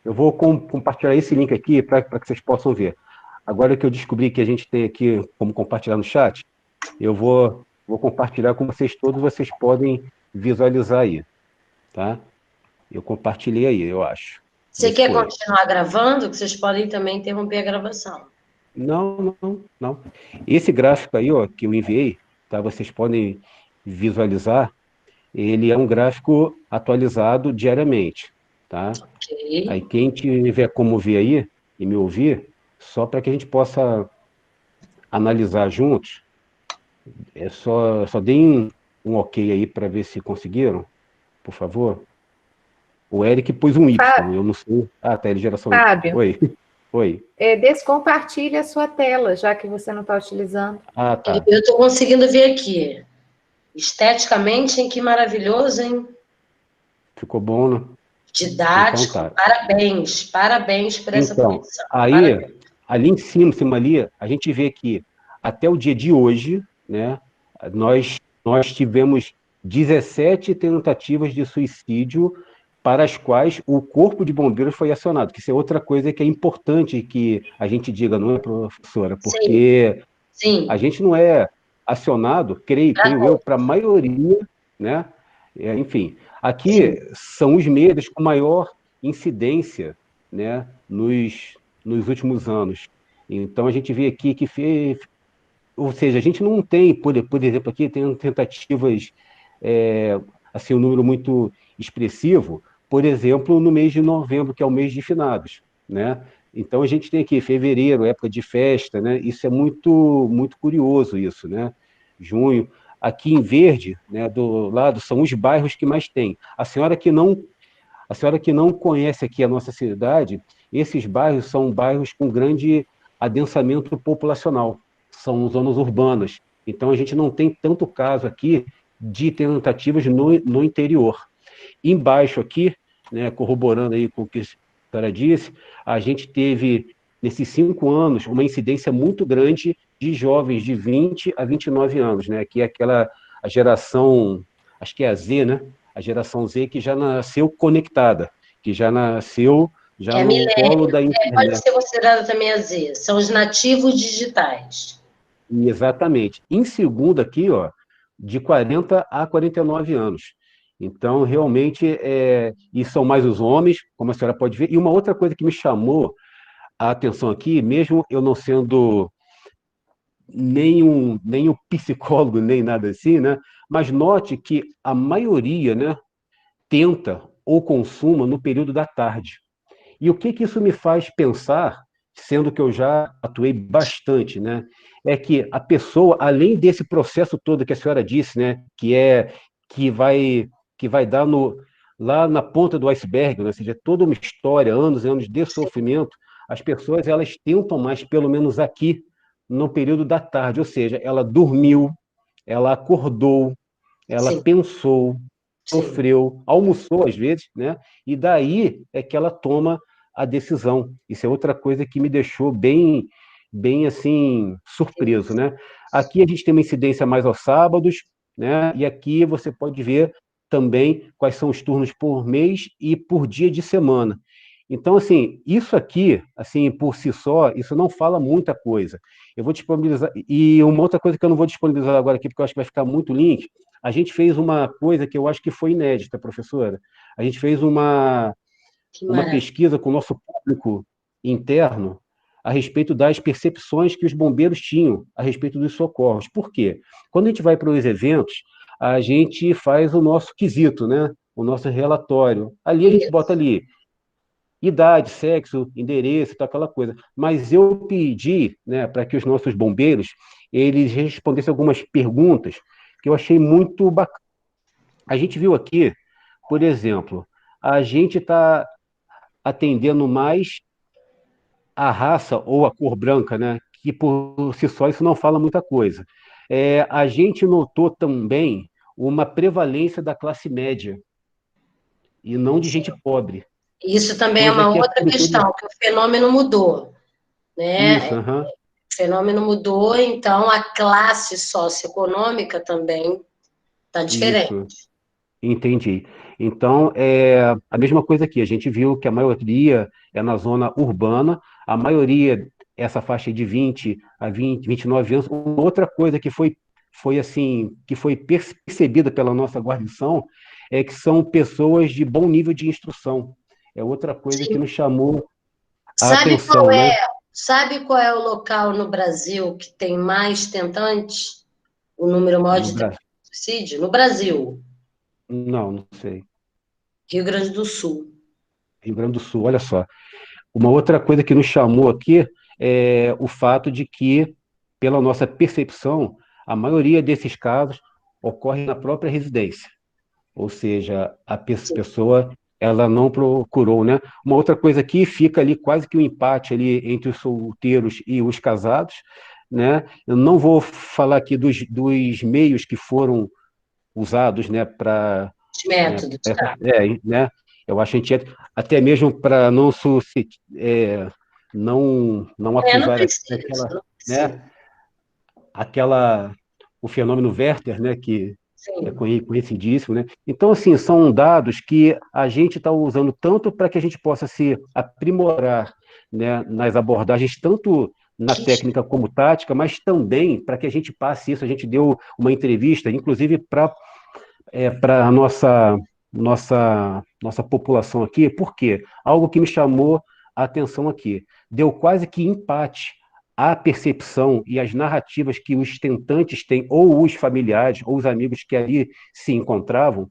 Eu vou compartilhar esse link aqui para que vocês possam ver. Agora que eu descobri que a gente tem aqui como compartilhar no chat, eu vou compartilhar com vocês todos, vocês podem visualizar aí, tá? Eu compartilhei aí, eu acho. Você quer continuar gravando? Que vocês podem também interromper a gravação. Não. Esse gráfico aí, ó, que eu enviei, tá? Vocês podem visualizar. Ele é um gráfico atualizado diariamente, tá? Okay. Aí quem tiver como ver aí e me ouvir, só para que a gente possa analisar juntos, só deem um ok aí para ver se conseguiram, por favor. O Eric pôs um Y, eu não sei. Ah, tá, ele geração Y. Oi. Descompartilhe a sua tela, já que você não está utilizando. Ah, tá. Eu estou conseguindo ver aqui. Esteticamente, hein? Que maravilhoso, hein? Ficou bom, né? Didático, então, tá. Parabéns por essa produção. Aí, ali em cima ali, a gente vê que até o dia de hoje, né, nós tivemos 17 tentativas de suicídio para as quais o Corpo de Bombeiros foi acionado, que isso é outra coisa que é importante que a gente diga, não é, professora? Porque Sim. A gente não é acionado, creio eu, para a maioria, né? Enfim, aqui são os medos com maior incidência, né, nos últimos anos. Então, a gente vê aqui que ou seja, a gente não tem, por exemplo, aqui tem tentativas, assim, um número muito expressivo, por exemplo, no mês de novembro, que é o mês de finados, né? Então, a gente tem aqui fevereiro, época de festa, né? Isso é muito, muito curioso, isso, né? Junho. Aqui em verde, né, do lado, são os bairros que mais tem. A senhora que não conhece aqui a nossa cidade, esses bairros são bairros com grande adensamento populacional, são zonas urbanas. Então, a gente não tem tanto caso aqui de tentativas no interior. Embaixo aqui, né, corroborando aí com o que a senhora disse, a gente teve, nesses 5 anos, uma incidência muito grande de jovens de 20 a 29 anos, né, que é a geração, acho que é a Z, né, a geração Z que já nasceu conectada, que já nasceu já É no colo milênio, da pode internet. ser considerado também a Z, são os nativos digitais. Exatamente. Em segundo aqui, ó, de 40 a 49 anos. Então, realmente, e são mais os homens, como a senhora pode ver. E uma outra coisa que me chamou a atenção aqui, mesmo eu não sendo nem um psicólogo, nem nada assim, né? Mas note que a maioria, né, tenta ou consuma no período da tarde. E o que isso me faz pensar, sendo que eu já atuei bastante, né? É que a pessoa, além desse processo todo que a senhora disse, né? Que vai que vai dar lá na ponta do iceberg, né? Ou seja, toda uma história, anos e anos de sofrimento, as pessoas elas tentam mais, pelo menos aqui, no período da tarde, ou seja, ela dormiu, ela acordou, ela Sim, pensou, sim, sofreu, almoçou às vezes, né? E daí é que ela toma a decisão. Isso é outra coisa que me deixou bem assim surpreso, né? Aqui a gente tem uma incidência mais aos sábados, né? E aqui você pode ver também quais são os turnos por mês e por dia de semana. Então, assim, isso aqui, assim, por si só, isso não fala muita coisa. Eu vou disponibilizar, e uma outra coisa que eu não vou disponibilizar agora aqui, porque eu acho que vai ficar muito link, a gente fez uma coisa que eu acho que foi inédita, professora. A gente fez que uma maravilha. pesquisa com o nosso público interno a respeito das percepções que os bombeiros tinham a respeito dos socorros. Por quê? Quando a gente vai para os eventos, a gente faz o nosso quesito, né? O nosso relatório. Ali a gente bota Isso. ali idade, sexo, endereço, tá, aquela coisa. Mas eu pedi, né, para que os nossos bombeiros eles respondessem algumas perguntas que eu achei muito bacana. A gente viu aqui, por exemplo, a gente está atendendo mais a raça ou a cor branca, né? Que por si só isso não fala muita coisa. A gente notou também uma prevalência da classe média e não de gente pobre, Isso também é coisa uma que outra por incrível... questão, que o fenômeno mudou, né? Isso, aham. O fenômeno mudou, então a classe socioeconômica também está diferente. Isso, entendi. Então, a mesma coisa aqui. A gente viu que a maioria é na zona urbana, a maioria essa faixa de 20 a 29 anos. Outra coisa que foi assim, que foi percebida pela nossa guarnição é que são pessoas de bom nível de instrução. É outra coisa que Sim. nos chamou a Sabe atenção, né? sabe qual é o local no Brasil que tem mais tentantes? O número maior No de tentantes Brasil. de suicídio? No Brasil, Não sei. Rio Grande do Sul. Rio Grande do Sul, olha só. Uma outra coisa que nos chamou aqui é o fato de que, pela nossa percepção, a maioria desses casos ocorre na própria residência, ou seja, a Sim. pessoa ela não procurou, né? Uma outra coisa aqui fica ali quase que um empate ali entre os solteiros e os casados, né? Eu não vou falar aqui dos meios que foram usados, né, para Os métodos, tá? né? Eu acho que a gente até mesmo para não Não acusar precisa, não né, precisa. aquela o fenômeno Werther, né, que é Sim. conhecidíssimo, né? Então, assim, são dados que a gente está usando tanto para que a gente possa se aprimorar, né, nas abordagens, tanto na técnica como tática, mas também para que a gente passe isso. A gente deu uma entrevista, inclusive para a nossa população aqui, por quê? Algo que me chamou a atenção aqui. Deu quase que empate a percepção e as narrativas que os tentantes têm, ou os familiares, ou os amigos que ali se encontravam,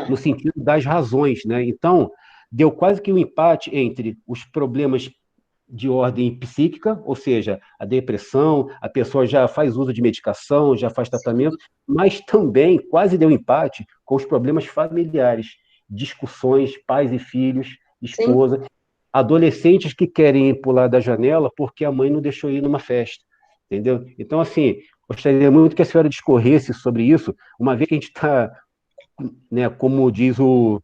no Ah, sentido das razões, né? Então, deu quase que um empate entre os problemas de ordem psíquica, ou seja, a depressão, a pessoa já faz uso de medicação, já faz tratamento, mas também quase deu empate com os problemas familiares, discussões, pais e filhos, sim. esposa, adolescentes que querem pular da janela porque a mãe não deixou ir numa festa, entendeu? Então, assim, Gostaria muito que a senhora discorresse sobre isso, uma vez que a gente está, né, como diz o,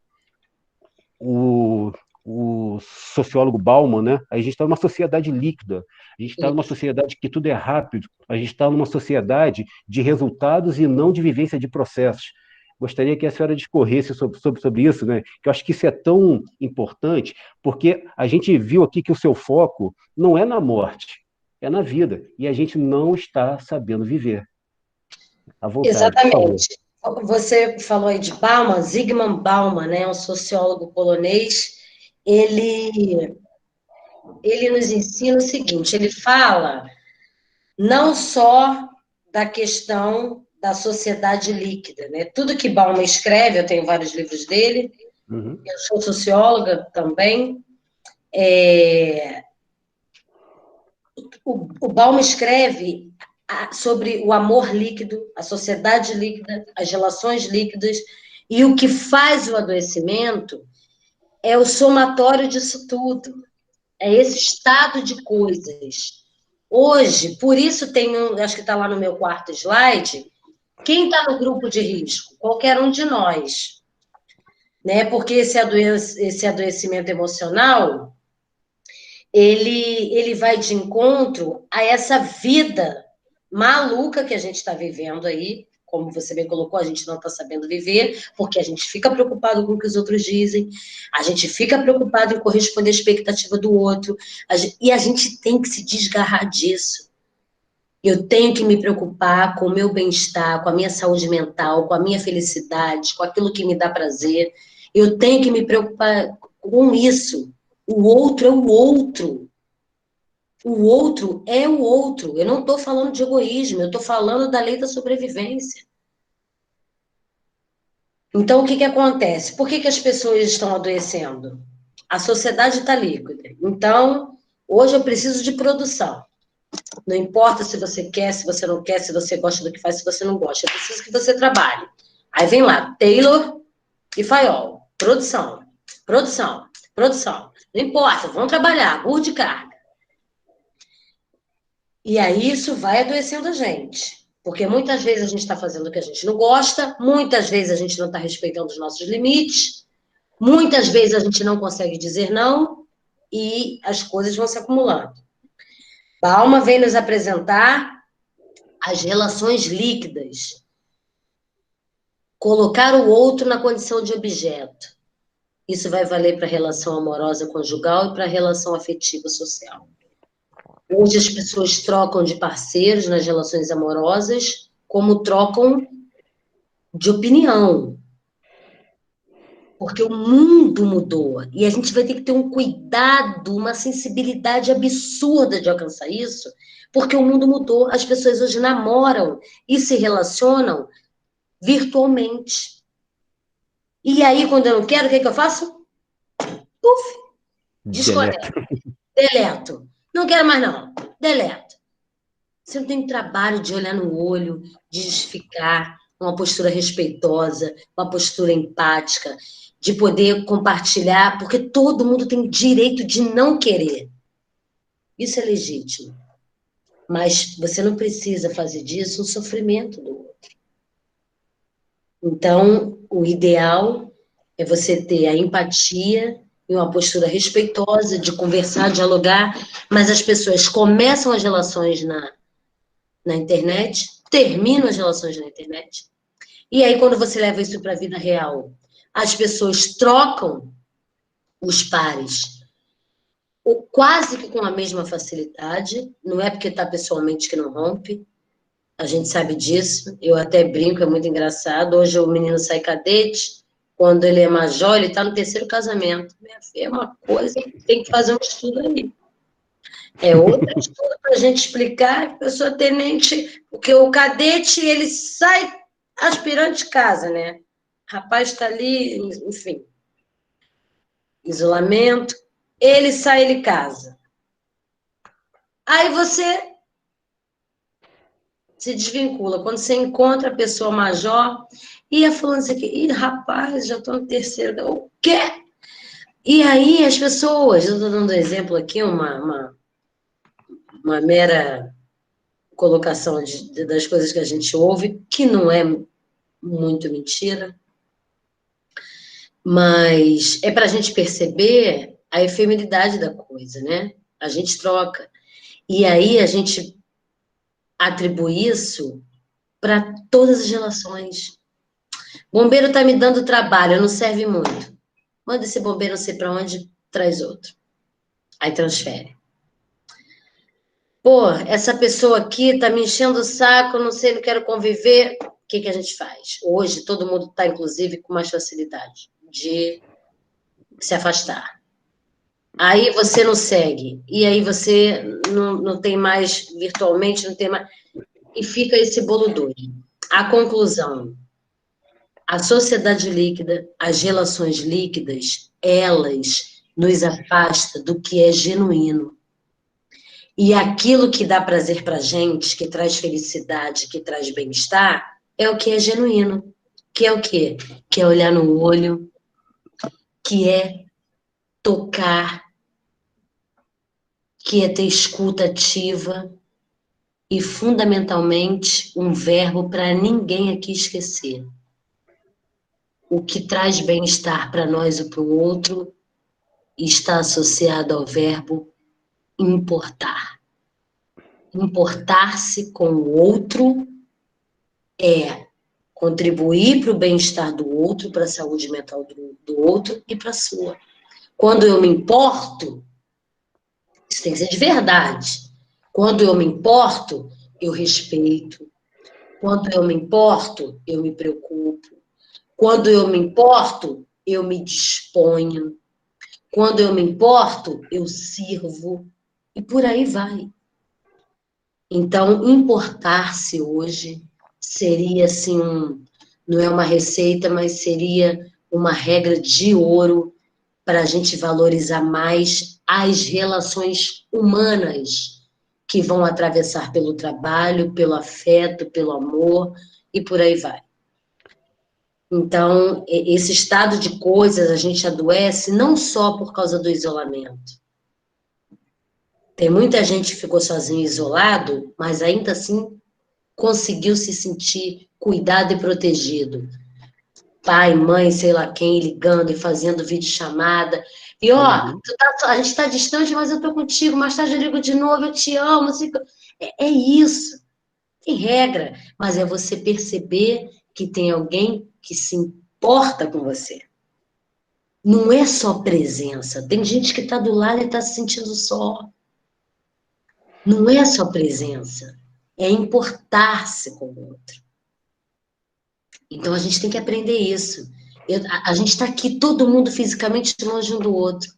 o sociólogo Bauman, né? A gente está numa sociedade líquida, a gente está numa sociedade que tudo é rápido, a gente está numa sociedade de resultados e não de vivência de processos. Gostaria que a senhora discorresse sobre isso, né? Que eu acho que isso é tão importante, porque a gente viu aqui que o seu foco não é na morte, é na vida, e a gente não está sabendo viver. À vontade, por favor. Exatamente. Você falou aí de Bauman, Zygmunt Bauman, né, um sociólogo polonês, ele nos ensina o seguinte, ele fala não só da questão da sociedade líquida, né? Tudo que Bauman escreve, eu tenho vários livros dele, eu sou socióloga também, o Bauman escreve sobre o amor líquido, a sociedade líquida, as relações líquidas, e o que faz o adoecimento é o somatório disso tudo, é esse estado de coisas. Hoje, por isso tem acho que está lá no meu quarto slide, quem está no grupo de risco? Qualquer um de nós, né? Porque esse adoecimento emocional, ele vai de encontro a essa vida maluca que a gente está vivendo aí, como você bem colocou, a gente não está sabendo viver, porque a gente fica preocupado com o que os outros dizem, a gente fica preocupado em corresponder à expectativa do outro, e a gente tem que se desgarrar disso. Eu tenho que me preocupar com o meu bem-estar, com a minha saúde mental, com a minha felicidade, com aquilo que me dá prazer. Eu tenho que me preocupar com isso. O outro é o outro. O outro é o outro. Eu não estou falando de egoísmo, eu estou falando da lei da sobrevivência. Então, o que acontece? Por que as pessoas estão adoecendo? A sociedade está líquida. Então, hoje eu preciso de produção. Não importa se você quer, se você não quer, se você gosta do que faz, se você não gosta. Eu preciso que você trabalhe. Aí vem lá, Taylor e Fayol. Produção, produção, produção. Não importa, vão trabalhar, burro de carga. E aí isso vai adoecendo a gente. Porque muitas vezes a gente está fazendo o que a gente não gosta, muitas vezes a gente não está respeitando os nossos limites, muitas vezes a gente não consegue dizer não e as coisas vão se acumulando. Bauman vem nos apresentar as relações líquidas. Colocar o outro na condição de objeto. Isso vai valer para a relação amorosa conjugal e para a relação afetiva social. Hoje as pessoas trocam de parceiros nas relações amorosas, como trocam de opinião. Porque o mundo mudou. E a gente vai ter que ter um cuidado, uma sensibilidade absurda de alcançar isso, porque o mundo mudou. As pessoas hoje namoram e se relacionam virtualmente. E aí, quando eu não quero, o que eu faço? Puf! Desconecto. Deleto. Não quero mais, não. Deleto. Você não tem trabalho de olhar no olho, de justificar uma postura respeitosa, uma postura empática, de poder compartilhar, porque todo mundo tem direito de não querer. Isso é legítimo. Mas você não precisa fazer disso um sofrimento do outro. Então, o ideal é você ter a empatia e uma postura respeitosa de conversar, dialogar, mas as pessoas começam as relações na internet, terminam as relações na internet, e aí quando você leva isso para a vida real, as pessoas trocam os pares quase que com a mesma facilidade, não é porque está pessoalmente que não rompe, a gente sabe disso, eu até brinco, é muito engraçado, hoje o menino sai cadete, quando ele é major, ele está no 3º casamento. Minha filha, é uma coisa que tem que fazer um estudo aí. É outro estudo para a gente explicar, a pessoa tenente, porque o cadete, ele sai aspirante de casa, né? O rapaz está ali, enfim, isolamento, ele sai, ele casa. Aí você se desvincula. Quando você encontra a pessoa major, e a fulana assim, ih, rapaz, já estou no 3º, o quê? E aí as pessoas, eu estou dando exemplo aqui, uma mera colocação das coisas que a gente ouve, que não é muito mentira, mas é para a gente perceber a efemeridade da coisa, né? A gente troca. E aí a gente atribui isso para todas as relações. Bombeiro está me dando trabalho, não serve muito. Manda esse bombeiro não sei para onde, traz outro. Aí transfere. Pô, essa pessoa aqui está me enchendo o saco, não sei, não quero conviver. O que a gente faz? Hoje todo mundo está, inclusive, com mais facilidade de se afastar. Aí você não segue, e aí você não tem mais, virtualmente, não tem mais, e fica esse bolo doido. A conclusão, a sociedade líquida, as relações líquidas, elas nos afastam do que é genuíno. E aquilo que dá prazer pra gente, que traz felicidade, que traz bem-estar, é o que é genuíno. Que é o quê? Que é olhar no olho, que é tocar, que é ter escuta ativa e, fundamentalmente, um verbo para ninguém aqui esquecer. O que traz bem-estar para nós e para o outro está associado ao verbo importar. Importar-se com o outro é contribuir para o bem-estar do outro, para a saúde mental do outro e para a sua. Quando eu me importo, isso tem que ser de verdade. Quando eu me importo, eu respeito. Quando eu me importo, eu me preocupo. Quando eu me importo, eu me disponho. Quando eu me importo, eu sirvo. E por aí vai. Então, importar-se hoje seria, assim, não é uma receita, mas seria uma regra de ouro para a gente valorizar mais as relações humanas que vão atravessar pelo trabalho, pelo afeto, pelo amor e por aí vai. Então, esse estado de coisas, a gente adoece não só por causa do isolamento. Tem muita gente que ficou sozinho, isolado, mas ainda assim conseguiu se sentir cuidado e protegido. Pai, mãe, sei lá quem, ligando e fazendo videochamada. E, ó, a gente está distante, mas eu estou contigo, mais tarde eu ligo de novo, eu te amo. É isso. Tem regra, mas é você perceber que tem alguém que se importa com você. Não é só presença. Tem gente que está do lado e está se sentindo só. Não é só presença. É importar-se com o outro. Então, a gente tem que aprender isso. A gente está aqui, todo mundo fisicamente longe um do outro.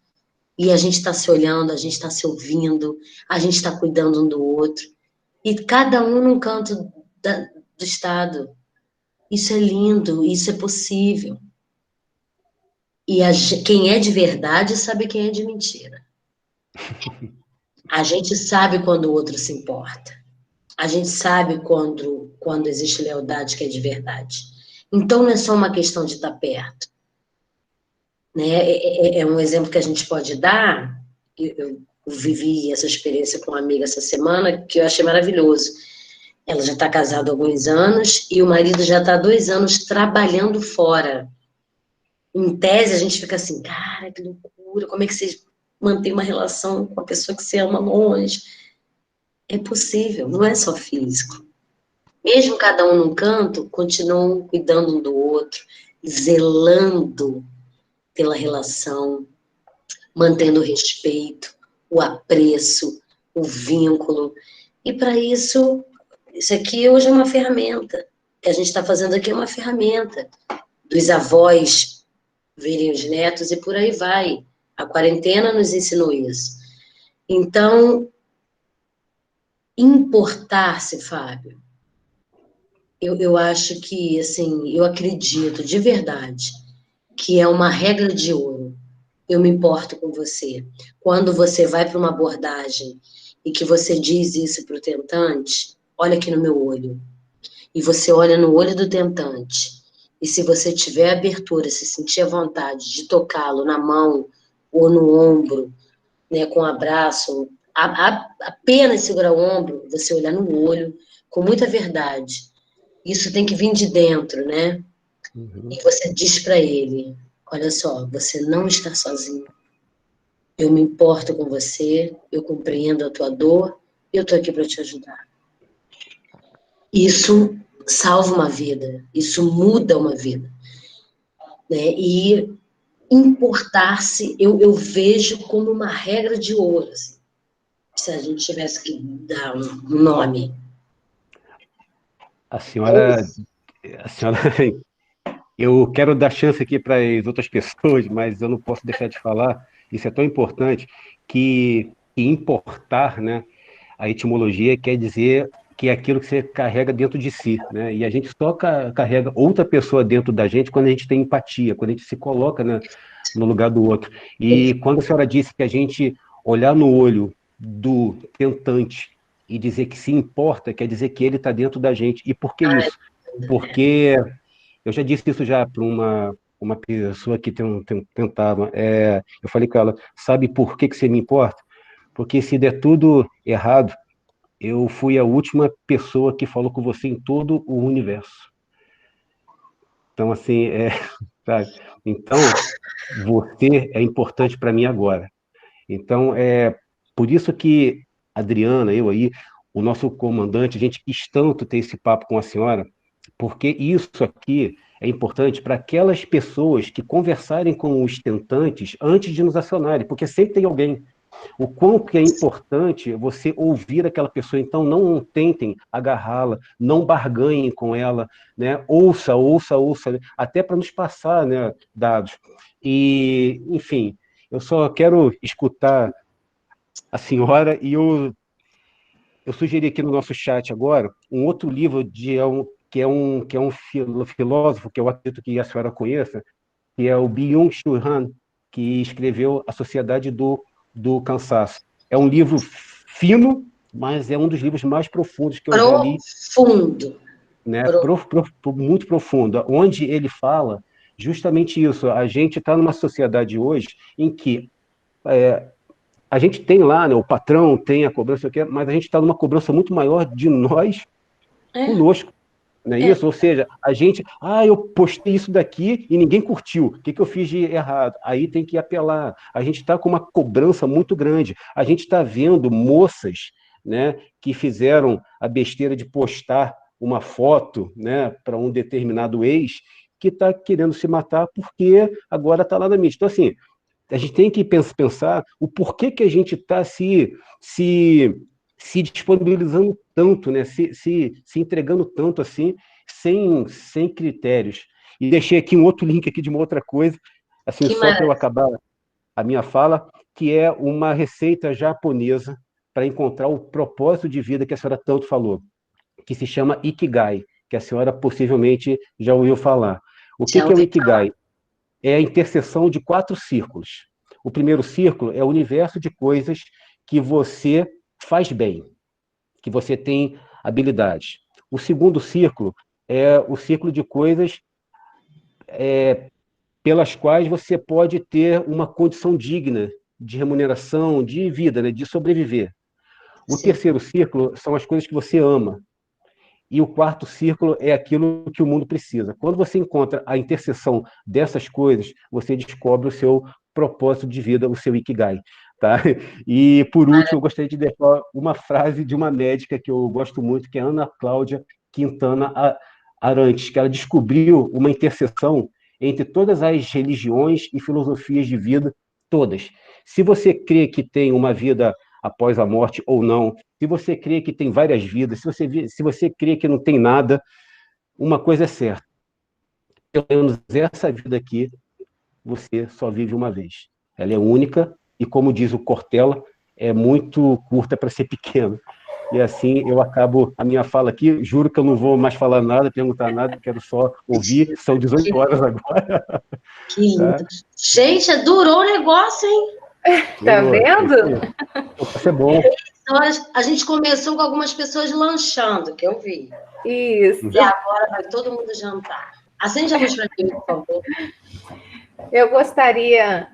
E a gente está se olhando, a gente está se ouvindo, a gente está cuidando um do outro. E cada um num canto do estado. Isso é lindo, isso é possível. E quem é de verdade sabe quem é de mentira. A gente sabe quando o outro se importa. A gente sabe quando existe lealdade que é de verdade. Então, não é só uma questão de estar perto. Né? É um exemplo que a gente pode dar. Eu vivi essa experiência com uma amiga essa semana, que eu achei maravilhoso. Ela já está casada há alguns anos e o marido já está há 2 anos trabalhando fora. Em tese, a gente fica assim, cara, que loucura, como é que você mantém uma relação com a pessoa que você ama longe? É possível, não é só físico. Mesmo cada um num canto, continuam cuidando um do outro, zelando pela relação, mantendo o respeito, o apreço, o vínculo. E para isso aqui hoje é uma ferramenta. O que a gente está fazendo aqui é uma ferramenta. Dos avós verem os netos e por aí vai. A quarentena nos ensinou isso. Então, importar-se, Fábio, eu acho que, assim, eu acredito de verdade que é uma regra de ouro. Eu me importo com você. Quando você vai para uma abordagem e que você diz isso para o tentante, olha aqui no meu olho. E você olha no olho do tentante. E se você tiver abertura, se sentir a vontade de tocá-lo na mão ou no ombro, né, com um abraço, Apenas segurar o ombro, você olhar no olho, com muita verdade. Isso tem que vir de dentro, né? E você diz para ele, olha só, você não está sozinho. Eu me importo com você, eu compreendo a tua dor, e eu estou aqui para te ajudar. Isso salva uma vida, isso muda uma vida. Né? E importar-se, eu vejo como uma regra de ouro, assim, se a gente tivesse que dar um nome. A senhora, eu quero dar chance aqui para as outras pessoas, mas eu não posso deixar de falar, isso é tão importante, que importar, né, a etimologia quer dizer que é aquilo que você carrega dentro de si, né? E a gente só carrega outra pessoa dentro da gente quando a gente tem empatia, quando a gente se coloca, né, no lugar do outro. E quando a senhora disse que a gente olhar no olho do tentante e dizer que se importa, quer dizer que ele está dentro da gente. E por que isso? Porque eu já disse isso já para uma pessoa que tentava. Eu falei com ela, sabe por que você me importa? Porque se der tudo errado, eu fui a última pessoa que falou com você em todo o universo. Então, assim, sabe? Então, você é importante para mim agora. Então, por isso que Adriana, eu aí, o nosso comandante, a gente quis tanto ter esse papo com a senhora, porque isso aqui é importante para aquelas pessoas que conversarem com os tentantes antes de nos acionarem, porque sempre tem alguém. O quanto que é importante você ouvir aquela pessoa, então não tentem agarrá-la, não barganhem com ela, né? Ouça, né? Até para nos passar, né, dados. E, enfim, eu só quero escutar a senhora e eu sugeri aqui no nosso chat agora um outro livro que é um filósofo que eu acredito que a senhora conheça, que é o Byung-Chul Han, que escreveu A Sociedade do Cansaço. É um livro fino, mas é um dos livros mais profundos que eu já li. Profundo. Né? Muito profundo, onde ele fala justamente isso. A gente está numa sociedade hoje em que a gente tem lá, né, o patrão tem a cobrança, mas a gente está numa cobrança muito maior de nós conosco. Não é isso? Ou seja, a gente, eu postei isso daqui e ninguém curtiu. O que eu fiz de errado? Aí tem que apelar. A gente está com uma cobrança muito grande. A gente está vendo moças, né, que fizeram a besteira de postar uma foto, né, para um determinado ex que está querendo se matar porque agora está lá na mídia. Então, assim, a gente tem que pensar o porquê que a gente está se disponibilizando tanto, né? se entregando tanto assim, sem critérios. E deixei aqui um outro link aqui de uma outra coisa, assim, só para eu acabar a minha fala, que é uma receita japonesa para encontrar o propósito de vida que a senhora tanto falou, que se chama Ikigai, que a senhora possivelmente já ouviu falar. O que é o Ikigai? É a interseção de 4 círculos. O primeiro círculo é o universo de coisas que você faz bem, que você tem habilidade. O segundo círculo é o círculo de coisas pelas quais você pode ter uma condição digna de remuneração, de vida, né, de sobreviver. O terceiro círculo são as coisas que você ama. E o quarto círculo é aquilo que o mundo precisa. Quando você encontra a interseção dessas coisas, você descobre o seu propósito de vida, o seu Ikigai. Tá? E, por último, eu gostaria de deixar uma frase de uma médica que eu gosto muito, que é Ana Cláudia Quintana Arantes, que ela descobriu uma interseção entre todas as religiões e filosofias de vida, todas. Se você crê que tem uma vida após a morte ou não, se você crê que tem várias vidas, se você crê que não tem nada, uma coisa é certa. Pelo menos essa vida aqui, você só vive uma vez. Ela é única e, como diz o Cortella, é muito curta para ser pequena. E assim eu acabo a minha fala aqui. Juro que eu não vou mais falar nada, perguntar nada, quero só ouvir. São 18 horas agora. Que lindo. Tá? Gente, durou o negócio, hein? Tá vendo? Isso é bom. A gente começou com algumas pessoas lanchando, que eu vi. Isso. E agora vai todo mundo jantar. Acende a luz para mim, por favor. Eu gostaria...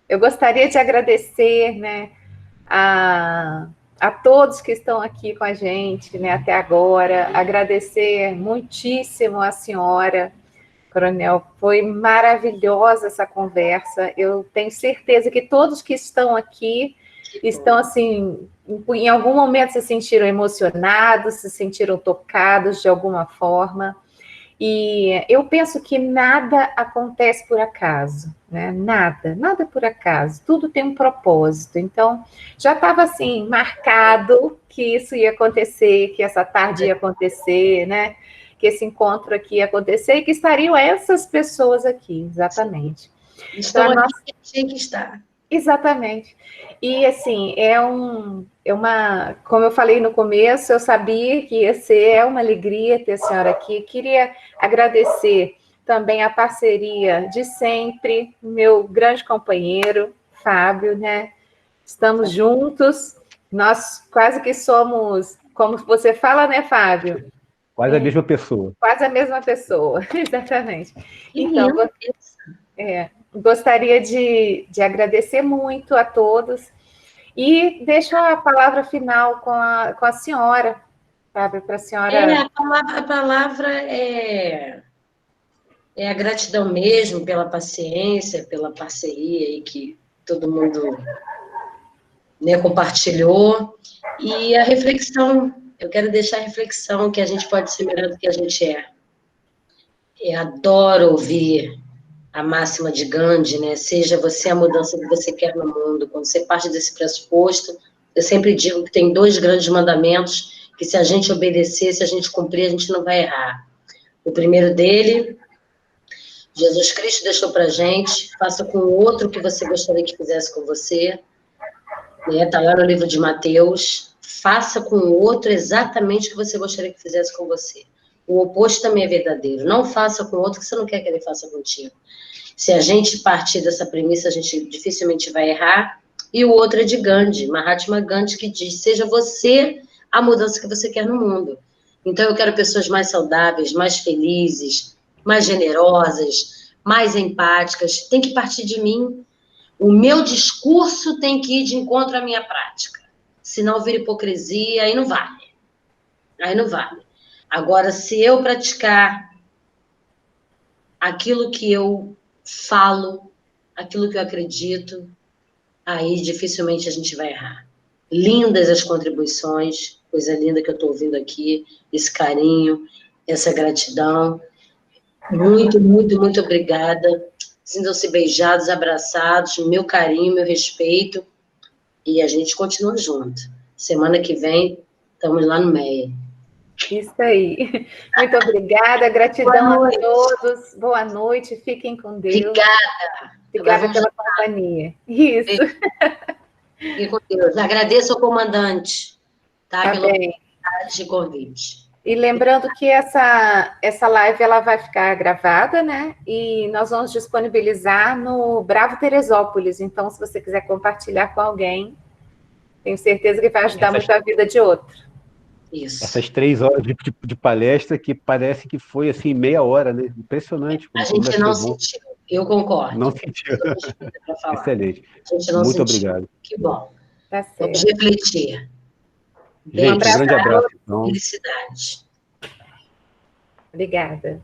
Eu gostaria de agradecer, né, a todos que estão aqui com a gente, né, até agora. Agradecer muitíssimo a senhora, Coronel. Foi maravilhosa essa conversa. Eu tenho certeza que todos que estão aqui estão, assim, em algum momento se sentiram emocionados, se sentiram tocados de alguma forma. E eu penso que nada acontece por acaso, né? Nada por acaso. Tudo tem um propósito. Então, já estava assim, marcado que isso ia acontecer, que essa tarde ia acontecer, né? Que esse encontro aqui ia acontecer e que estariam essas pessoas aqui, exatamente. Estão aqui que tinha que estar. Exatamente. E, assim, como eu falei no começo, eu sabia que ia ser uma alegria ter a senhora aqui. Queria agradecer também a parceria de sempre, meu grande companheiro, Fábio, né? Estamos juntos, nós quase que somos, como você fala, né, Fábio? Quase a mesma pessoa. Quase a mesma pessoa, exatamente. Então, gostaria de agradecer muito a todos e deixo a palavra final com a senhora, sabe, para a senhora... A palavra é a gratidão mesmo pela paciência, pela parceria aí que todo mundo, né, compartilhou. E a reflexão, eu quero deixar a reflexão que a gente pode ser melhor do que a gente é. Eu adoro ouvir a máxima de Gandhi, né? Seja você a mudança que você quer no mundo. Quando você parte desse pressuposto, eu sempre digo que tem 2 grandes mandamentos que se a gente obedecer, se a gente cumprir, a gente não vai errar. O primeiro dele, Jesus Cristo deixou pra gente: faça com o outro o que você gostaria que fizesse com você. Está lá no livro de Mateus. Faça com o outro exatamente o que você gostaria que fizesse com você. O oposto também é verdadeiro. Não faça com o outro o que você não quer que ele faça contigo. Se a gente partir dessa premissa, a gente dificilmente vai errar. E o outro é de Gandhi, Mahatma Gandhi, que diz: seja você a mudança que você quer no mundo. Então, eu quero pessoas mais saudáveis, mais felizes, mais generosas, mais empáticas. Tem que partir de mim. O meu discurso tem que ir de encontro à minha prática. Senão vira hipocrisia, aí não vale. Aí não vale. Agora, se eu praticar aquilo que eu falo, aquilo que eu acredito, aí dificilmente a gente vai errar. Lindas as contribuições, coisa linda que eu estou ouvindo aqui, esse carinho, essa gratidão. Muito, muito, muito obrigada. Sintam-se beijados, abraçados, meu carinho, meu respeito, e a gente continua junto. Semana que vem, estamos lá no MEI. Isso aí. Muito obrigada, gratidão a todos. Boa noite, fiquem com Deus. Obrigada pela companhia. Isso. Fiquem com Deus. Agradeço ao comandante, tá, pela oportunidade de convite. E lembrando que essa live ela vai ficar gravada, né? E nós vamos disponibilizar no Bravo Teresópolis. Então, se você quiser compartilhar com alguém, tenho certeza que vai ajudar muito a vida de outro. Isso. Essas 3 horas de palestra que parece que foi assim meia hora, né? Impressionante. A gente não sentiu. Eu concordo. Não sentiu. Excelente. A gente não muito sentiu. obrigado. Que bom. Tá certo. Vamos refletir. Gente, um grande abraço. Então. Felicidade. Obrigada.